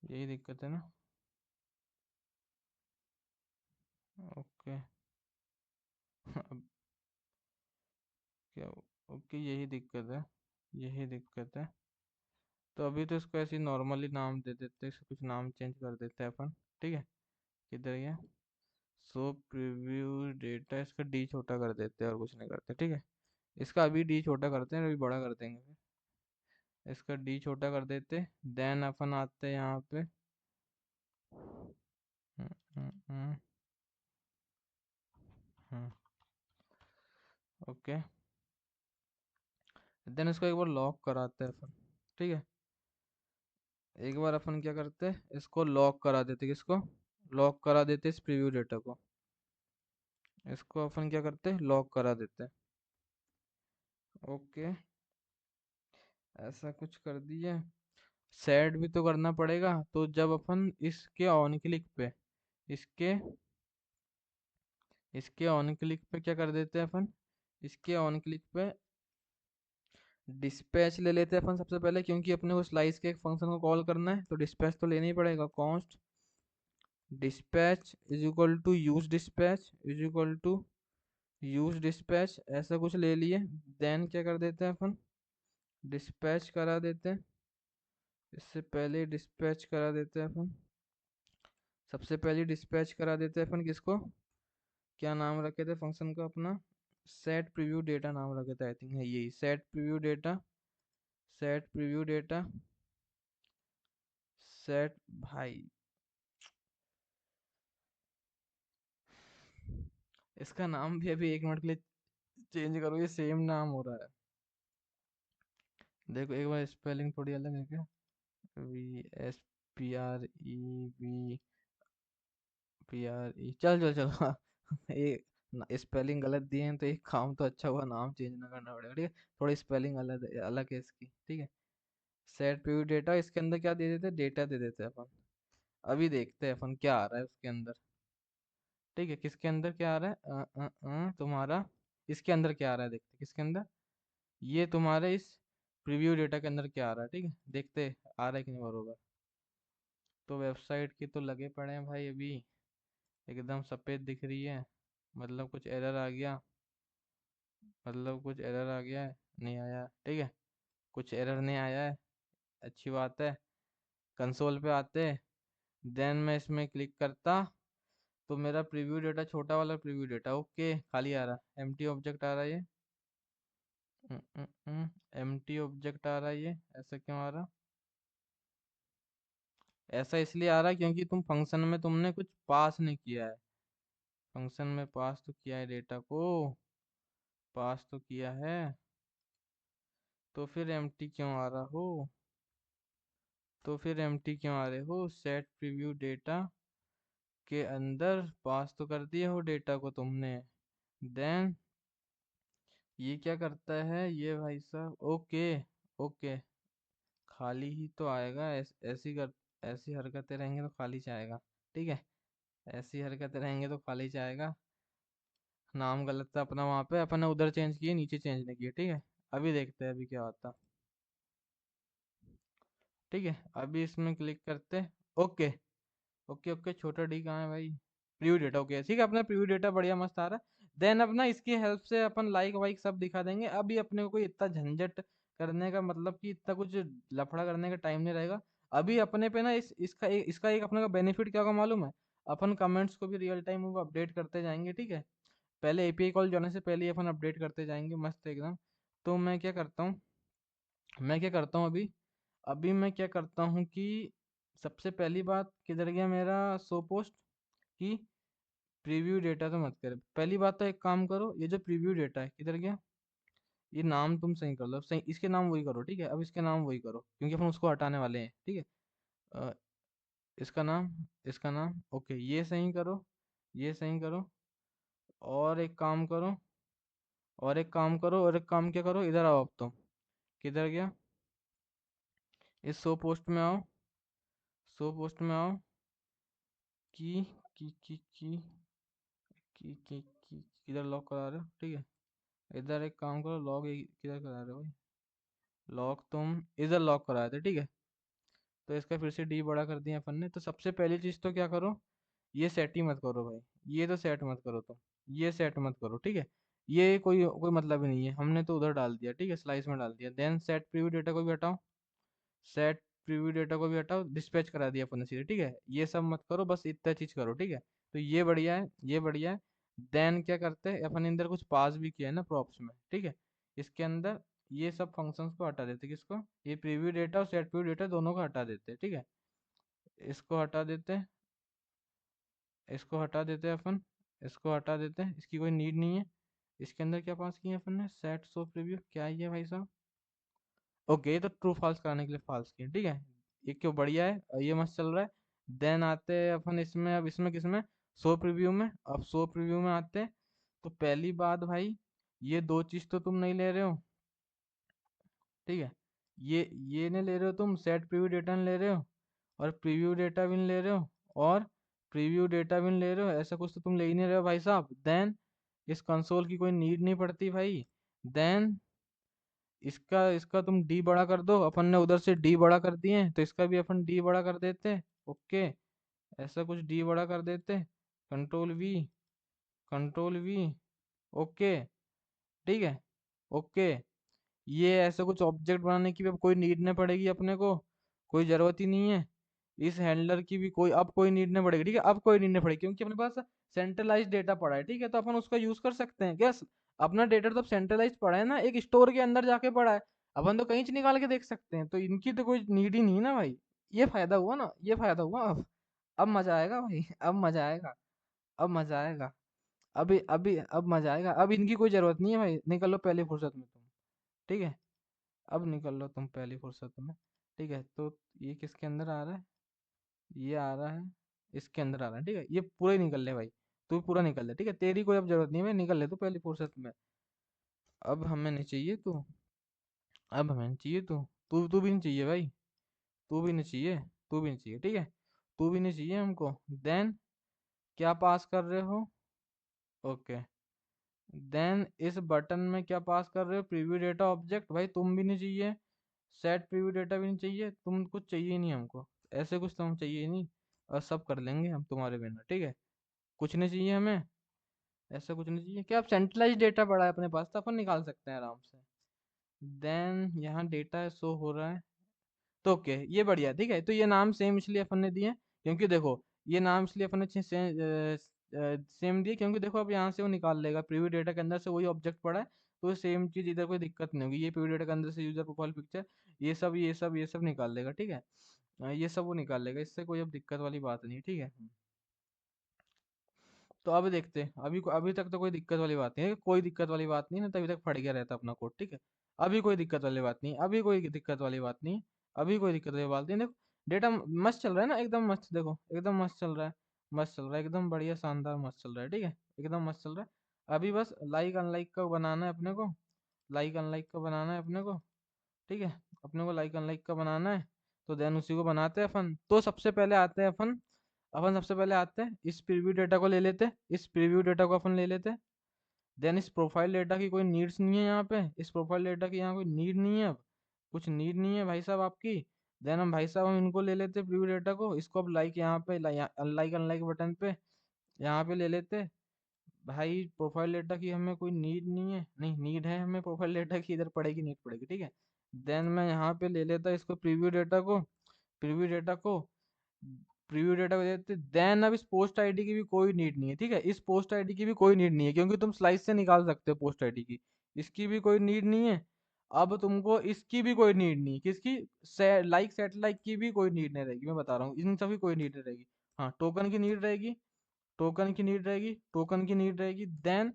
S1: यही दिक्कत है ना? ओके। अब क्या? ओके, यही दिक्कत है, यही दिक्कत है। तो अभी तो इसको ऐसे नॉर्मली नाम दे देते हैं, इसको कुछ नाम चेंज कर देते हैं अपन, ठीक है। किधर गया? सो प्रीव्यू डेटा, इसका डी छोटा कर देते हैं और कुछ नहीं करते, ठीक है। इसका अभी डी छोटा करते हैं, अभी बड़ा कर देंगे फिर। इसका डी छोटा कर देते, देन अपन आते हैं यहाँ पे। हम्म, हम्म, हम्म, ओके। देन इसको एक बार लॉक कराते हैं अपन, ठीक है। एक बार अपन क्या करते हैं, इसको लॉक करा देते, किसको लॉक करा देते? इस प्रीव्यू डेटा को। इसको अपन क्या करते हैं, लॉक करा देते हैं। ओके, ऐसा कुछ कर दिया। सेट भी तो करना पड़ेगा, तो जब अपन इसके ऑन क्लिक पे, इसके इसके ऑन क्लिक पे क्या कर देते हैं अपन, इसके ऑन क्लिक पे डिस्पैच ले लेते हैं अपन सबसे पहले, क्योंकि अपने को स्लाइस के एक फंक्शन को कॉल करना है, तो डिस्पैच तो लेना ही पड़ेगा। Const dispatch is equal to use dispatch is equal to use dispatch, ऐसा कुछ ले लिए। देन क्या कर देते हैं अपन, डिस्पैच करा देते हैं। इससे पहले डिस्पैच करा देते हैं अपन, सबसे पहले डिस्पैच करा देते हैं अपन किसको, क्या नाम रखे थे फंक्शन का अपना? सेट प्रीव्यू डेटा नाम रखे थे, आई थिंक है यही, set preview data. Set preview data, set, भाई इसका नाम भी अभी 1 मिनट के लिए चेंज करो, ये सेम नाम हो रहा है। देखो एक बार स्पेलिंग थोड़ी अलग है क्या? VSPREVPRE, चल चल चल हाँ। ये स्पेलिंग गलत दिए हैं, तो एक काम तो अच्छा हुआ, नाम चेंज ना करना पड़ेगा, ठीक है। थोड़ी स्पेलिंग अलग अलग है इसकी, ठीक है। सेट प्रीव्यू डेटा, इसके अंदर क्या दे देते? डेटा दे देते हैं अपन। अभी देखते हैं अपन क्या आ रहा है उसके अंदर, ठीक है। किसके अंदर क्या आ रहा है? तुम्हारा इसके अंदर क्या आ रहा है, देखते हैं किसके अंदर। ये तुम्हारे इस प्रीव्यू डेटा के अंदर क्या आ रहा है, ठीक है। देखते हैं आ रहा है कि नहीं बरोबर। तो वेबसाइट की तो लगे पड़े हैं भाई अभी, एकदम सफ़ेद दिख रही है। मतलब कुछ एरर आ गया, मतलब कुछ एरर आ गया है, नहीं आया, ठीक है। कुछ एरर नहीं आया है, अच्छी बात है। कंसोल पे आते, देन मैं इसमें क्लिक करता, तो मेरा प्रीव्यू डेटा, छोटा वाला प्रीव्यू डेटा, ओके, खाली आ रहा, एम्प्टी ऑब्जेक्ट आ रहा है ये। एम्प्टी ऑब्जेक्ट आ रहा है ये, ऐसा क्यों आ रहा? ऐसा इसलिए आ रहा है क्योंकि फंक्शन में तुमने कुछ पास नहीं किया है। फंक्शन में पास तो किया है, डेटा को पास तो किया है, तो फिर एम्प्टी क्यों आ रहा हो? तो फिर एम्प्टी क्यों आ रहे हो? सेट प्रीव्यू डेटा के अंदर पास तो कर दिए हो डेटा को तुमने। देन ये क्या करता है ये भाई साहब? ओके, ओके, खाली ही तो आएगा, ऐसी कर, ऐसी हरकतें रहेंगे तो खाली जाएगा, ठीक है। ऐसी हरकतें रहेंगे तो खाली जाएगा। नाम गलत था अपना, वहां पे अपन ने उधर चेंज किए, नीचे चेंज नहीं किए, ठीक है। अभी देखते हैं अभी क्या होता, ठीक है। अभी इसमें क्लिक करते, ओके, ओके, ओके, छोटा डी कहाँ है भाई? प्रीव्यू डेटा, ओके, ठीक है। अपना प्रीव्यू डेटा बढ़िया मस्त आ रहा है। देन अपना इसकी हेल्प से अपन लाइक वाइक सब दिखा देंगे। अभी अपने को कोई इतना झंझट करने का, मतलब कि इतना कुछ लफड़ा करने का टाइम नहीं रहेगा। अभी अपने पे ना इसका एक अपने का बेनिफिट क्या होगा मालूम है? अपन कमेंट्स को भी रियल टाइम वो अपडेट करते जाएंगे, ठीक है। पहले एपीआई कॉल जाने से पहले ही अपन अपडेट करते जाएंगे मस्त एकदम। तो मैं क्या करता हूँ अभी, मैं क्या करता हूँ कि सबसे पहली बात, किधर गया मेरा सो पोस्ट की प्रीव्यू डेटा? तो मत कर, पहली बात तो एक काम करो, ये जो प्रीव्यू डेटा है किधर गया? ये नाम तुम सही कर लो, सही इसके नाम वही करो, ठीक है। अब इसके नाम वही करो क्योंकि अपन उसको हटाने वाले हैं, ठीक है। अ, इसका नाम ओके, ये सही करो, ये सही करो। और एक काम करो, और एक काम क्या करो, इधर आओ अब तुम। किधर गया? इस शो पोस्ट में आओ, शो पोस्ट में आओ। की की किधर लॉक करा रहे हो, ठीक है। इधर एक काम करो, लॉग किधर करा रहे हो भाई? लॉक तुम इधर लॉक कराए थे, ठीक है। तो इसका फिर से डी बड़ा कर दिया अपन ने। तो सबसे पहली चीज तो क्या करो, ये सेट ही मत करो भाई, ये तो सेट मत करो तुम, ये सेट मत करो, ठीक है। ये कोई कोई मतलब ही नहीं है, हमने तो उधर डाल दिया, ठीक है, स्लाइस में डाल दिया। देन सेट प्रीव्यू डेटा को भी हटाओ, सेट प्रीव्यू डेटा को भी हटाओ, डिस्पैच करा दिया अपन ने सीधे, ठीक है। ये सब मत करो, बस इतना चीज करो, ठीक है। तो ये बढ़िया है, ये बढ़िया है। देन क्या करते हैं अपन, अंदर कुछ पास भी किया है ना प्रॉप्स में, ठीक है। इसके अंदर ये सब फंक्शंस को हटा देते, किसको, ये प्रीव्यू डेटा और सेट प्रीव्यू डेटा दोनों को हटा देते, ठीक है। इसको हटा देते हैं, इसको हटा देते हैं अपन, इसको हटा देते हैं, इसकी कोई नीड नहीं है। इसके अंदर क्या पास किया अपन ने, सेट शो प्रीव्यू, क्या है ये भाई साहब? ओके, ये तो ट्रू फॉल्स कराने के लिए फॉल्स किए, ठीक है। ये क्यों बढ़िया है, ये मस्त चल रहा है। देन आते हैं अपन इसमें, अब इसमें किसमें, शो प्रीव्यू में। अब शो प्रीव्यू में आते हैं। तो पहली बात भाई, ये दो चीज तो तुम नहीं ले रहे हो, ठीक है। ये नहीं ले रहे हो तुम, सेट प्रीव्यू डेटा नहीं ले रहे हो, और प्रीव्यू डेटा भी नहीं ले रहे हो, और प्रीव्यू डेटा भी नहीं ले रहे हो, ऐसा कुछ तो तुम ले ही नहीं रहे हो भाई साहब। देन इस कंसोल की कोई नीड नहीं पड़ती भाई। देन इसका इसका तुम डी बड़ा कर दो, अपन ने उधर से डी बड़ा कर दिए तो इसका भी अपन डी बड़ा कर देते। ओके, ऐसा कुछ डी बड़ा कर देते, control we, control we. Okay, ठीक है, ओके। ये ऐसे कुछ ऑब्जेक्ट बनाने की भी अब कोई नीड नहीं पड़ेगी अपने को, कोई जरूरत ही नहीं है। इस हैंडलर की भी कोई अब कोई नीड नहीं पड़ेगी, ठीक है। अब कोई नीड नहीं पड़ेगी क्योंकि अपने पास सेंट्रलाइज डेटा पड़ा है, ठीक है। तो अपन उसका यूज कर सकते हैं क्या? अपना डेटा तो सेंट्रलाइज पड़ा है ना, एक स्टोर के अंदर जाके पड़ा है, अपन तो कहीं से निकाल के देख सकते हैं। तो इनकी तो कोई नीड ही नहीं है ना भाई। ये फायदा हुआ ना, ये फायदा हुआ। अब मजा आएगा भाई, अब मजा आएगा, अब मजा आएगा। अब मजा आएगा, अब इनकी कोई जरूरत नहीं है भाई, निकल लो पहली फुर्सत में तुम, ठीक है। अब निकल लो तुम पहली फुर्सत में, ठीक है। तो ये किसके अंदर आ रहा है, ये आ रहा है, इसके अंदर आ रहा है, ठीक है। ये पूरा ही निकल ले भाई, तू भी पूरा निकल ले, ठीक है। तेरी कोई अब जरूरत नहीं है, निकल ले तू पहली फुर्सत में। अब हमें नहीं चाहिए तू, अब हमें नहीं चाहिए तू, तू तू भी नहीं चाहिए भाई, तू भी नहीं चाहिए, तू भी नहीं चाहिए, ठीक है। तू भी नहीं चाहिए हमको। देन क्या पास कर रहे हो, ओके। देन इस बटन में क्या पास कर रहे हो, प्रीव्यू डेटा ऑब्जेक्ट, भाई तुम भी नहीं चाहिए। सेट प्रीव्यू डेटा भी नहीं चाहिए, तुम कुछ चाहिए ही नहीं हमको, ऐसे कुछ तो हम चाहिए ही नहीं। और सब कर लेंगे हम तुम्हारे बिना, ठीक है। कुछ नहीं चाहिए हमें, ऐसा कुछ नहीं चाहिए। क्या अब सेंट्रलाइज डेटा पड़ा है अपने पास, तो अपन निकाल सकते हैं आराम से। देन यहाँ डेटा शो हो रहा है, तो ओके, ये बढ़िया, ठीक है। तो ये नाम सेम इसलिए अपन ने दिए क्योंकि देखो, ये नाम इसलिए अपन ने सेम दिए क्योंकि देखो अब यहाँ से वो निकाल लेगा, प्रीव्यू डेटा के अंदर से वही ऑब्जेक्ट पड़ा है। तो सेम चीज, इधर कोई दिक्कत नहीं होगी, ये प्रीव्यू डेटा के अंदर से यूजर प्रोफाइल पिक्चर, ये सब निकाल लेगा, ठीक है। ये सब वो निकाल लेगा, इससे कोई अब दिक्कत वाली बात नहीं है, ठीक है। तो अब देखते हैं, अभी तक तो कोई दिक्कत वाली बात नहीं है, कोई दिक्कत वाली बात नहीं है, ना तभी तक फट गया रहता अपना कोड, ठीक है। अभी कोई दिक्कत वाली बात नहीं, अभी कोई दिक्कत वाली बात नहीं, अभी कोई दिक्कत वाली बात नहीं। देखो डेटा मस्त चल रहा है ना, एकदम मस्त, देखो एकदम मस्त चल रहा है, मस्त चल रहा है, एकदम बढ़िया शानदार मस्त चल रहा है, ठीक है। एकदम मस्त चल रहा है। अभी बस लाइक अनलाइक का बनाना है अपने को, लाइक अनलाइक का बनाना है अपने को, ठीक है। अपने को लाइक अनलाइक का बनाना है। तो देन उसी को बनाते हैं अपन। तो सबसे पहले आते हैं अपन, अपन सबसे पहले आते हैं इस प्रीव्यू डेटा को ले लेते हैं, इस प्रीव्यू डेटा को अपन ले लेते हैं। देन इस प्रोफाइल डेटा की कोई नीड्स नहीं है यहाँ पे, इस प्रोफाइल डेटा की यहाँ कोई नीड नहीं है, अब कुछ नीड नहीं है भाई साहब आपकी। देन हम भाई साहब हम इनको ले लेते हैं प्रीव्यू डेटा को, इसको अब लाइक यहाँ पे लाइक अनलाइक बटन पे यहाँ पे ले लेते हैं। भाई प्रोफाइल डेटा की हमें कोई नीड नहीं है, नहीं नीड है हमें प्रोफाइल डेटा की, इधर पड़ेगी नीड पड़ेगी, ठीक है। देन मैं यहाँ पे ले लेता इसको प्रीव्यू डेटा को, प्रीव्यू डेटा को, प्रीव्यू डेटा को देते। देन अब इस पोस्ट आईडी की भी कोई नीड नहीं है, ठीक है। इस पोस्ट आईडी की भी कोई नीड नहीं है क्योंकि तुम स्लाइस से निकाल सकते हो पोस्ट आईडी की, इसकी भी कोई नीड नहीं है। अब तुमको इसकी भी कोई नीड नहीं, किसकी, लाइक सेट लाइक की भी कोई नीड नहीं रहेगी, मैं बता रहा हूँ, इन सभी कोई नीड नहीं रहेगी। हाँ, टोकन की नीड रहेगी, टोकन की नीड रहेगी, टोकन की नीड रहेगी। देन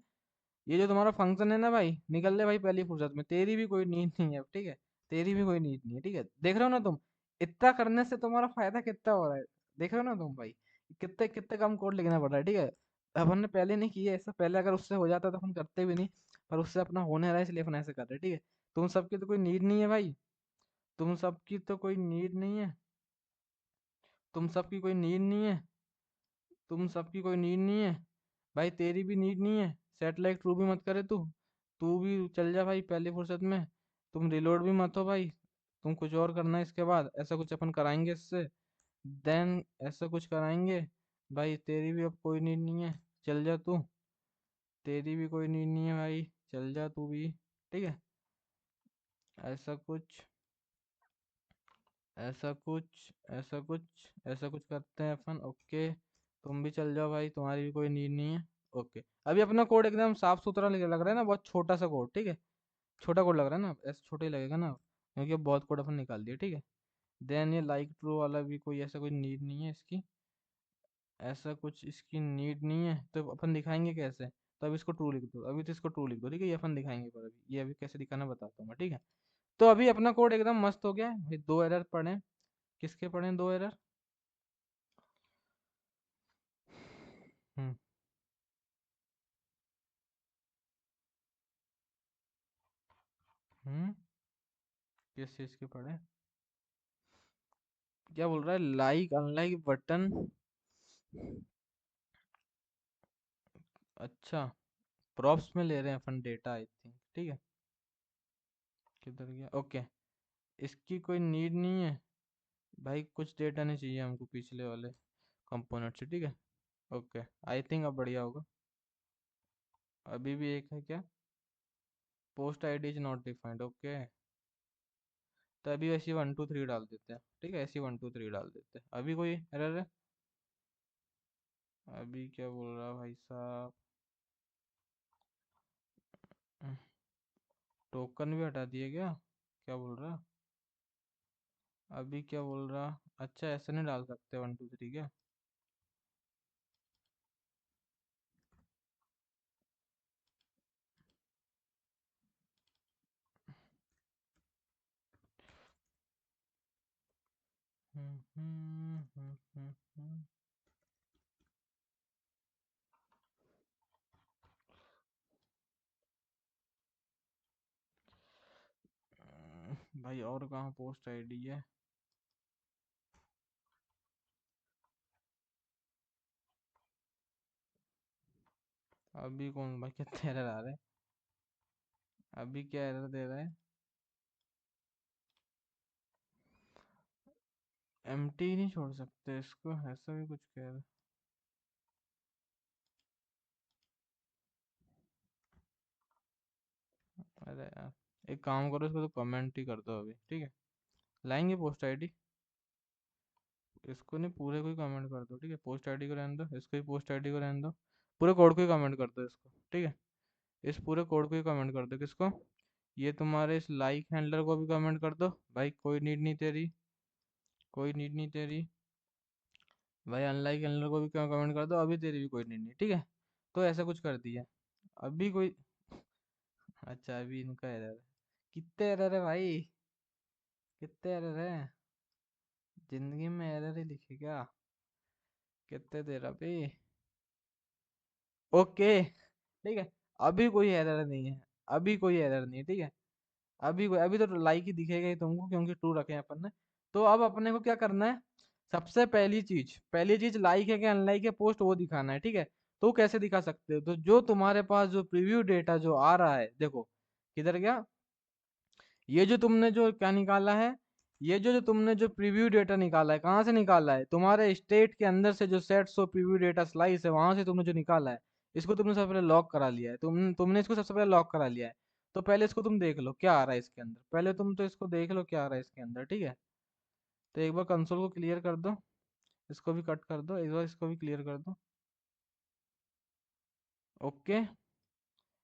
S1: ये जो तुम्हारा फंक्शन है ना भाई, निकल ले भाई पहली फुर्सत में, तेरी भी कोई नीड नहीं है, ठीक है। तेरी भी कोई नीड नहीं है, ठीक है। देख रहे हो ना तुम, इतना करने से तुम्हारा फायदा कितना हो रहा है। देख रहे हो ना तुम भाई, कितने कितने कम कोड लिखना पड़ रहा है, ठीक है। अपन ने पहले नहीं किया ऐसा, पहले अगर उससे हो जाता तो अपन करते भी नहीं। पर उससे अपना होने रहा है इसलिए अपन ऐसे कर रहे हैं, ठीक है। तुम सबकी तो कोई नीड नहीं है भाई, तुम सबकी तो कोई नीड नहीं है, तुम सबकी कोई नीड नहीं है, तुम सबकी कोई नीड नहीं है। भाई तेरी भी नीड नहीं है, सेटेलाइट ट्रू भी मत करे तू। तू भी चल जा भाई पहली फुर्सत में। तुम रिलोड भी मत हो भाई, तुम कुछ और करना है इसके बाद, ऐसा कुछ अपन कराएंगे इससे, देन ऐसा कुछ कराएंगे। भाई तेरी भी अब कोई नीड नहीं है, चल जा तू। तेरी भी कोई नीड नहीं है भाई, चल जा तू भी, ठीक है। ऐसा कुछ, ऐसा कुछ, ऐसा कुछ, ऐसा कुछ करते हैं अपन, ओके। तुम भी चल जाओ भाई, तुम्हारी भी कोई नीड नहीं है। ओके, अभी अपना कोड एकदम साफ सुथरा लग रहा है ना, बहुत छोटा सा कोड, ठीक है। छोटा कोड लग रहा है ना, ऐसा छोटा ही लगेगा ना, क्योंकि अब बहुत कोड अपन निकाल दिया, ठीक है। देन ये लाइक ट्रू वाला भी कोई ऐसा कोई नीड नहीं है इसकी, ऐसा कुछ इसकी नीड नहीं है, तो अपन दिखाएंगे कैसे। तो अब इसको ट्रू लिख दो, अभी तो इसको ट्रू लिख दो, ठीक है। ये अपन दिखाएंगे, पर अभी ये अभी कैसे दिखाना बताता हूँ मैं, ठीक है। तो अभी अपना कोड एकदम मस्त हो गया है भाई। दो एरर पड़े, किसके पड़े हैं दो एरर? हम्म। हम्म। किस चीज के पड़े? क्या बोल रहा है, लाइक अनलाइक बटन? अच्छा, प्रॉप्स में ले रहे हैं अपन डेटा आई थिंक, ठीक है। किधर गया, ओके। इसकी कोई नीड नहीं है भाई, कुछ डेटा नहीं चाहिए हमको पिछले वाले कंपोनेंट से, ठीक है। ओके, आई थिंक अब बढ़िया होगा। अभी भी एक है क्या? Post ID is not defined, okay. तो अभी ऐसी 1 2 3 डाल देते हैं, ठीक है। ऐसी 1 2 3 डाल देते हैं, अभी कोई एरर है? अभी क्या बोल रहा भाई साहब? टोकन भी हटा दिए क्या? क्या बोल रहा? अभी क्या बोल रहा? अच्छा, ऐसे नहीं डाल सकते 1 2 3 क्या? हम्म, हम्म, हम्म, हम्म। भाई और कहाँ पोस्ट आईडी है? अभी कौन भाई, कितने एरर आ रहे हैं? अभी क्या एरर दे रहा है? एम्प्टी नहीं छोड़ सकते इसको, ऐसा भी कुछ कह रहा है। अरे यार, एक काम करो, इसको तो कमेंट ही कर दो अभी, ठीक है। लाएंगे पोस्ट आईडी, इसको नहीं पूरे को ही कमेंट कर दो, ठीक है। पोस्ट आईडी को रहने दो, इसको ही पोस्ट आईडी को रहने दो, पूरे कोड को ही कमेंट कर दो इसको, ठीक है। इस पूरे कोड को ही कमेंट कर दो, किसको? ये तुम्हारे इस लाइक हैंडलर को भी कमेंट कर दो भाई, कोई नीड नहीं तेरी, कोई नीड नहीं तेरी। भाई अनलाइक हैंडलर को भी क्यों कमेंट कर दो, अभी तेरी भी कोई नीड नहीं, ठीक है। तो ऐसा कुछ कर दिया, अभी कोई। अच्छा, अभी इनका एरर है। कितने एरर है भाई, कितने एरर है? जिंदगी में एरर ही लिखे क्या? कितने देर अभी? ओके, ठीक है। अभी कोई एरर नहीं है, अभी कोई एरर नहीं है, ठीक है। अभी तो लाइक ही दिखेगा ही तुमको, क्योंकि टू रखे हैं अपन ने। तो अब अपने को क्या करना है? सबसे पहली चीज लाइक है कि अनलाइक है पोस्ट, वो दिखाना है, ठीक है। तो कैसे दिखा सकते हो? तो जो तुम्हारे पास जो प्रीव्यू डेटा जो आ रहा है, देखो किधर गया। ये जो तुमने जो क्या निकाला है, ये जो जो तुमने जो प्रीव्यू डेटा निकाला है, कहाँ से निकाला है? तुम्हारे स्टेट के अंदर से जो सेट सो प्रीव्यू डेटा स्लाइस है, वहां से तुमने जो निकाला है। इसको तुमने सबसे पहले लॉक करा लिया है, तुमने इसको सबसे पहले लॉक करा लिया है। तो पहले इसको तुम देख लो क्या आ रहा है इसके अंदर, पहले तुम तो इसको देख लो क्या आ रहा है इसके अंदर, ठीक है। तो एक बार कंसोल को क्लियर कर दो, इसको भी कट कर दो, एक बार इसको भी क्लियर कर दो। ओके,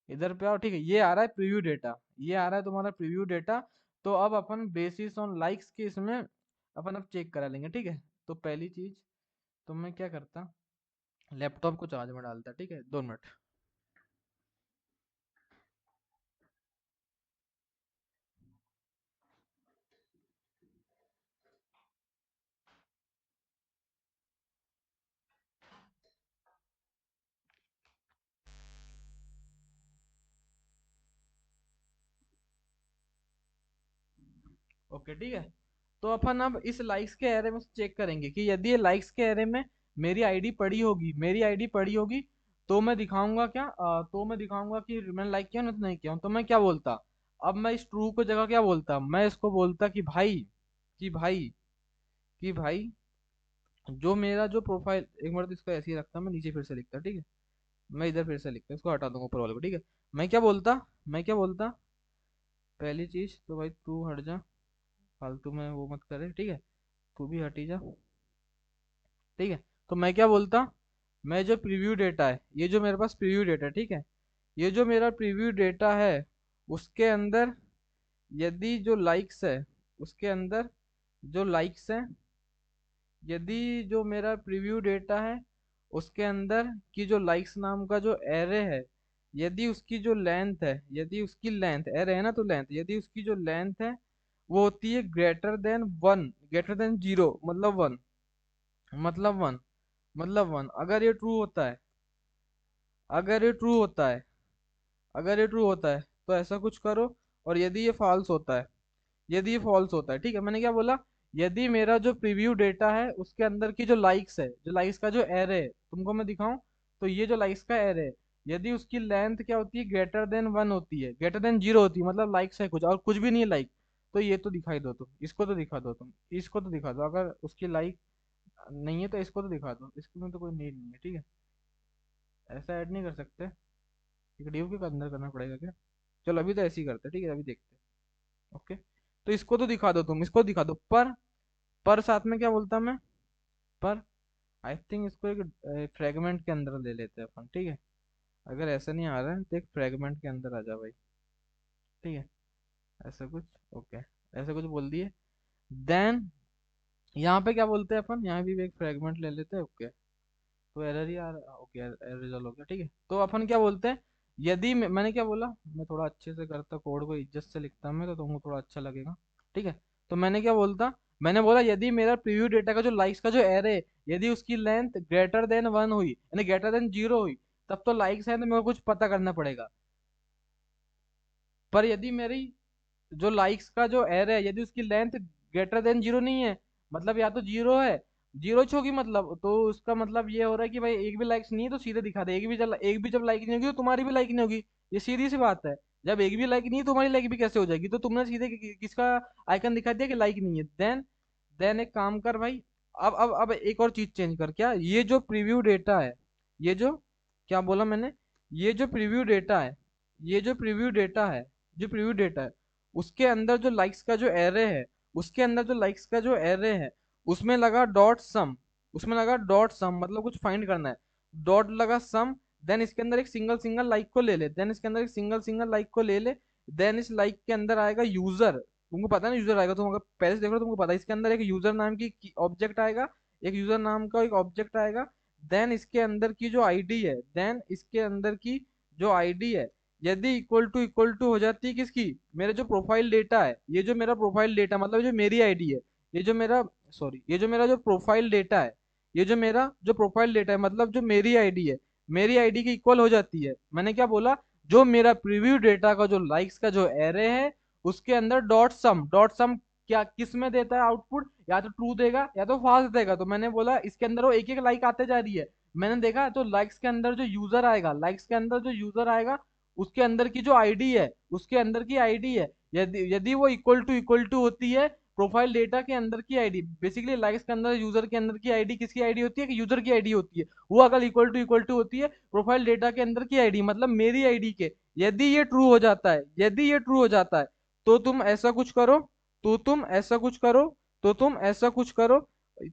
S1: इधर पे आओ, ठीक है। ये आ रहा है प्रीव्यू डेटा, ये आ रहा है तुम्हारा प्रीव्यू डेटा। तो अब अपन बेसिस ऑन लाइक्स के इसमें अपन अब चेक करा लेंगे, ठीक है। तो पहली चीज, तो मैं क्या करता, लैपटॉप को चार्ज में डालता, ठीक है। 2 मिनट। ओके ठीक है। तो अपन अब इस लाइक्स के एरे में चेक करेंगे कि यदि ये लाइक्स के एरे में मेरी आईडी पड़ी होगी, मेरी आईडी पड़ी होगी, तो मैं दिखाऊंगा क्या, तो मैं दिखाऊंगा कि मैंने लाइक किया ना तो नहीं किया हूं। तो मैं क्या बोलता, अब मैं इस ट्रू को जगह क्या बोलता, मैं इसको बोलता कि भाई, कि भाई, कि भाई जो मेरा जो प्रोफाइल, एक मिनट इसको ऐसे ही रखता, मैं नीचे फिर से लिखता, ठीक है। मैं इधर फिर से लिखता, इसको हटा दूंगा ऊपर वाले को, ठीक है। मैं क्या बोलता, मैं क्या बोलता, पहली चीज तो भाई तू हट जा, फालतू में वो मत करे, ठीक है। तू भी हटी जा, ठीक है। तो मैं क्या बोलता, मैं जो प्रीव्यू डेटा है, ये जो मेरे पास प्रीव्यू डेटा है, ठीक है, ये जो मेरा प्रीव्यू डेटा है, उसके अंदर यदि जो लाइक्स है, उसके अंदर जो लाइक्स है, यदि जो मेरा प्रीव्यू डेटा है उसके अंदर की जो लाइक्स नाम का जो एरे है, यदि उसकी जो लेंथ है, यदि उसकी लेंथ, एरे है ना तो लेंथ, यदि उसकी जो लेंथ है वो होती है greater than one, greater than zero, मतलब वन, मतलब वन, मतलब वन, अगर ये ट्रू होता है, अगर ये ट्रू होता है, अगर ये ट्रू होता है तो ऐसा कुछ करो। और यदि ये फॉल्स होता है, यदि ये फॉल्स होता है, ठीक है, मैंने क्या बोला, यदि मेरा जो प्रीव्यू डेटा है उसके अंदर की जो लाइक्स है, जो लाइक्स का जो एरे है, तुमको मैं दिखाऊं, तो ये जो लाइक्स का एरे है, यदि उसकी लेंथ क्या होती है, ग्रेटर देन वन होती है, ग्रेटर देन जीरो होती है, मतलब लाइक्स है कुछ और कुछ भी नहीं है लाइक, तो ये तो दिखाई दो तुम, इसको तो दिखा दो तुम, इसको तो दिखा दो, अगर उसकी लाइक नहीं है तो इसको तो दिखा दो, इसमें तो कोई नीड नहीं है, ठीक है। ऐसा ऐड नहीं कर सकते, एक डिव के अंदर करना पड़ेगा क्या। चलो अभी तो ऐसे ही करते हैं, ठीक है, अभी देखते हैं। ओके, तो इसको तो दिखा दो तुम, इसको दिखा दो, पर साथ में क्या बोलता मैं, पर आई थिंक इसको एक फ्रेगमेंट के अंदर ले लेते हैं अपन, ठीक है। अगर ऐसा नहीं आ रहा है तो एक फ्रेगमेंट के अंदर आ जा भाई, ठीक है, ऐसा कुछ, ओके, ऐसा कुछ बोल दिए। देन यहाँ पे क्या बोलते हैं अपन, यहाँ भी एक फ्रेगमेंट ले लेते हैं, ओके। तो एरर ही आ रहा, ओके, एरर रिजॉल्व हो गया, ठीक है। तो अपन क्या बोलते हैं, यदि मैंने क्या बोला, मैं थोड़ा अच्छे से करता, कोड को इज्जत से लिखता मैं तो तुमको थोड़ा अच्छा लगेगा, ठीक है। तो मैंने क्या बोलता, मैंने बोला यदि मेरा प्रीव्यू डेटा का जो लाइक्स का जो एरे, यदि उसकी लेंथ ग्रेटर देन वन हुई, यानी ग्रेटर देन जीरो हुई, तब तो लाइक्स है तो मेरे को कुछ पता करना पड़ेगा। पर यदि मेरी जो लाइक्स का जो एरे है, यदि उसकी लेंथ ग्रेटर देन जीरो नहीं है, मतलब या तो जीरो है, जीरो होगी, मतलब तो उसका मतलब ये हो रहा है कि भाई एक भी लाइक्स नहीं है तो सीधे दिखा दे, एक भी जब लाइक नहीं होगी तो तुम्हारी भी लाइक नहीं होगी, ये सीधी सी बात है। जब एक भी लाइक नहीं है तुम्हारी लाइक भी कैसे हो जाएगी, तो तुमने सीधे किसका आइकन दिखा दिया कि लाइक नहीं है। देन एक काम कर भाई, अब एक और चीज चेंज कर, क्या ये जो प्रीव्यू डेटा है, ये जो, क्या बोला मैंने, ये जो प्रीव्यू डेटा है, ये जो प्रीव्यू डेटा है, जो प्रीव्यू डेटा है उसके अंदर जो लाइक्स का जो एरे है, उसके अंदर जो लाइक्स का जो एरे है, उसमें लगा डॉट सम, उसमें लगा डॉट सम, मतलब कुछ फाइंड करना है, डॉट लगा सम। देन इसके अंदर एक सिंगल सिंगल लाइक को ले ले, देन इसके अंदर एक सिंगल सिंगल लाइक को ले ले। देन इस लाइक के अंदर आएगा यूजर, तुमको पता है ना यूजर आएगा, तुम अगर पहले से देख रहे हो तुमको पता है, इसके अंदर एक यूजर नाम की ऑब्जेक्ट आएगा, एक यूजर नाम का एक ऑब्जेक्ट आएगा। देन इसके अंदर की जो आईडी है, देन इसके अंदर की जो आईडी है, यदि इक्वल टू हो जाती है किसकी, मेरे जो प्रोफाइल डेटा है, ये जो मेरा प्रोफाइल डेटा मतलब जो मेरी आईडी है, ये जो मेरा, सॉरी, ये जो मेरा जो प्रोफाइल डेटा है, ये जो मेरा जो प्रोफाइल डेटा है मतलब जो मेरी आईडी है, मेरी आईडी की इक्वल हो जाती है, मैंने क्या बोला, जो मेरा प्रीव्यू डेटा का जो लाइक्स का जो एरे है उसके अंदर डॉट सम, डॉट सम क्या किस में देता है आउटपुट, या तो ट्रू देगा या तो फॉल्स देगा। तो मैंने बोला इसके अंदर वो एक एक लाइक आते जा रही है, मैंने देखा तो लाइक्स के अंदर जो यूजर आएगा, लाइक्स के अंदर जो यूजर आएगा उसके अंदर की जो आईडी है, उसके अंदर की आईडी है, यदि वो इक्वल टू होती है प्रोफाइल डेटा के अंदर की आईडी, बेसिकली लाइक्स के अंदर यूजर के अंदर की आईडी किसकी आईडी होती है, कि यूजर की आईडी होती है, वो अगर इक्वल टू होती है प्रोफाइल डेटा के अंदर की आईडी मतलब मेरी आईडी के, यदि ये ट्रू हो जाता है, यदि ये ट्रू हो जाता है तो तुम ऐसा कुछ करो, तो तुम ऐसा कुछ करो, तो तुम ऐसा कुछ करो,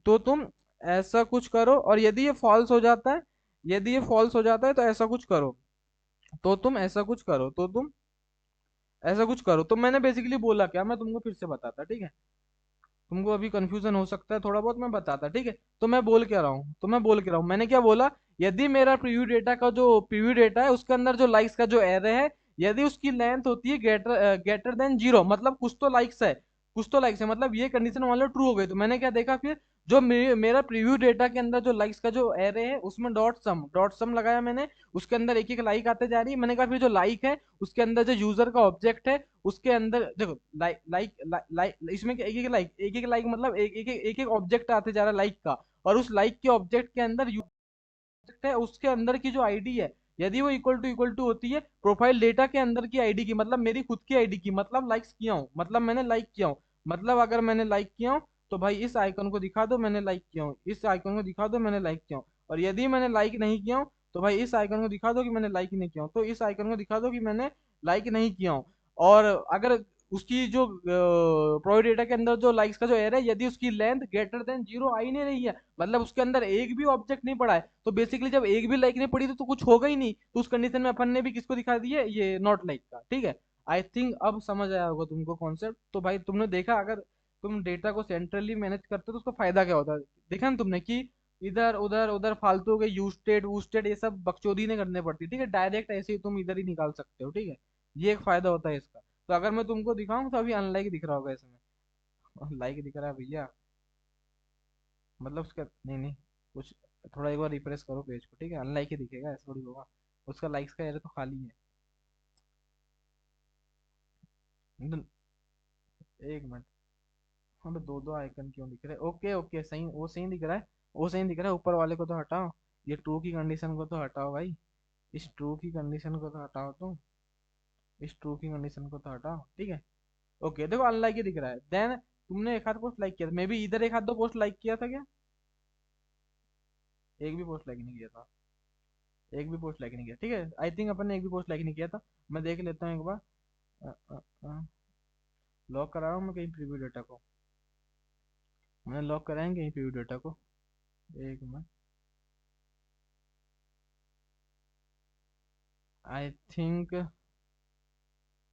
S1: तो तुम ऐसा कुछ करो। और यदि ये फॉल्स हो जाता है, यदि ये फॉल्स हो जाता है तो ऐसा कुछ करो, तो तुम ऐसा कुछ करो, तो तुम ऐसा कुछ करो। तो मैंने बेसिकली बोला क्या, मैं तुमको फिर से बताता, ठीक है, तुमको अभी कंफ्यूजन हो सकता है थोड़ा बहुत, मैं बताता, ठीक है। तो मैं बोल क्या रहा हूँ, तो मैं बोल क्या रहा हूँ, मैंने क्या बोला, यदि मेरा प्रीव्यू डेटा का जो प्रीव्यू डेटा है उसके अंदर जो लाइक्स का जो एरे है, यदि उसकी लेंथ होती है ग्रेटर देन जीरो, मतलब कुछ तो लाइक्स है, कुछ तो लाइक्स है, मतलब ये कंडीशन मान लो ट्रू हो गई। तो मैंने क्या देखा फिर, जो मेरा प्रीव्यू डेटा के अंदर जो लाइक्स का जो एरे है उसमें डॉट सम लगाया मैंने, उसके अंदर एक एक लाइक आते जा रही है। मैंने कहा फिर जो लाइक है उसके अंदर जो यूजर का ऑब्जेक्ट है उसके अंदर देखो लाइक लाइक लाइक इसमें एक एक लाइक मतलब एक एक ऑब्जेक्ट आते जा रहा है लाइक का, और उस लाइक के ऑब्जेक्ट के अंदर है उसके अंदर की जो आईडी है, यदि वो इक्वल टू होती है प्रोफाइल डेटा के अंदर की आईडी की, मतलब मेरी खुद की आईडी की, मतलब लाइक्स किया हूँ, मतलब मैंने लाइक किया हूँ, मतलब अगर मैंने लाइक किया हूँ तो भाई इस आइकन को दिखा दो मैंने लाइक किया हूँ, इस आइकन को दिखा दो मैंने लाइक किया हूँ। और यदि मैंने लाइक नहीं किया हूँ तो भाई इस आइकन को दिखा दो कि मैंने लाइक नहीं किया हूँ, तो इस आइकन को दिखा दो कि मैंने लाइक नहीं किया हूँ। और अगर उसकी जो प्रोवाइड डेटा के अंदर जो लाइक्स का जो एरे है, यदि उसकी लेंथ ग्रेटर देन 0 आ ही नहीं रही है, मतलब उसके अंदर एक भी ऑब्जेक्ट नहीं पड़ा है, तो बेसिकली जब एक भी लाइक नहीं पड़ी तो कुछ होगा ही नहीं, तो उस कंडीशन में अपन ने भी किसको दिखा दिया, ये नॉट लाइक का। ठीक है, आई थिंक अब समझ आया होगा तुमको कॉन्सेप्ट। तो भाई तुमने देखा, अगर तुम डेटा को सेंट्रली मैनेज करते हो तो उसका फायदा क्या होता है, देखा ना तुमने कि इधर उधर उधर फालतू के यू स्टेट वू स्टेट ये सब बकचोदी नहीं करने पड़ती। ठीक है, डायरेक्ट ऐसे ही तुम इधर ही निकाल सकते हो। ठीक है, ये एक फायदा होता है इसका। तो अगर मैं तुमको दिखाऊं तो अभी अनलाइक दिख रहा होगा इसमें, लाइक दिख रहा है भैया, मतलब उसका नहीं नहीं कुछ, थोड़ा एक बार रिफ्रेश करो पेज को, ठीक है, अनलाइक ही दिखेगा, ऐसा थोड़ी होगा। उसका लाइक्स का एरिया तो खाली है। मतलब एक मिनट, हाँ तो दो दो आइकन क्यों दिख रहे हैं? ओके ओके, सही, वो सही दिख रहा है, वो सही दिख रहा है, ऊपर वाले को तो हटाओ, ये ट्रू की कंडीशन को तो हटाओ भाई, इस ट्रू की कंडीशन को तो हटाओ तुम, इस ट्रू की कंडीशन को तो हटाओ। ठीक है, ओके देखो अनलाइक ही दिख रहा है। देन तुमने एक आध पोस्ट लाइक किया था, मे बी इधर एक आध दो पोस्ट लाइक किया था क्या? एक भी पोस्ट लाइक नहीं किया था, एक भी पोस्ट लाइक नहीं किया। ठीक है, आई थिंक अपन ने एक भी पोस्ट लाइक नहीं किया था। मैं देख लेता हूँ एक बार, लॉक करा रहा हूँ मैं कहीं प्रीव्यू डेटा को, मैंने लॉक कराएंगे कहीं प्रीव्यू डेटा को, एक minute. I think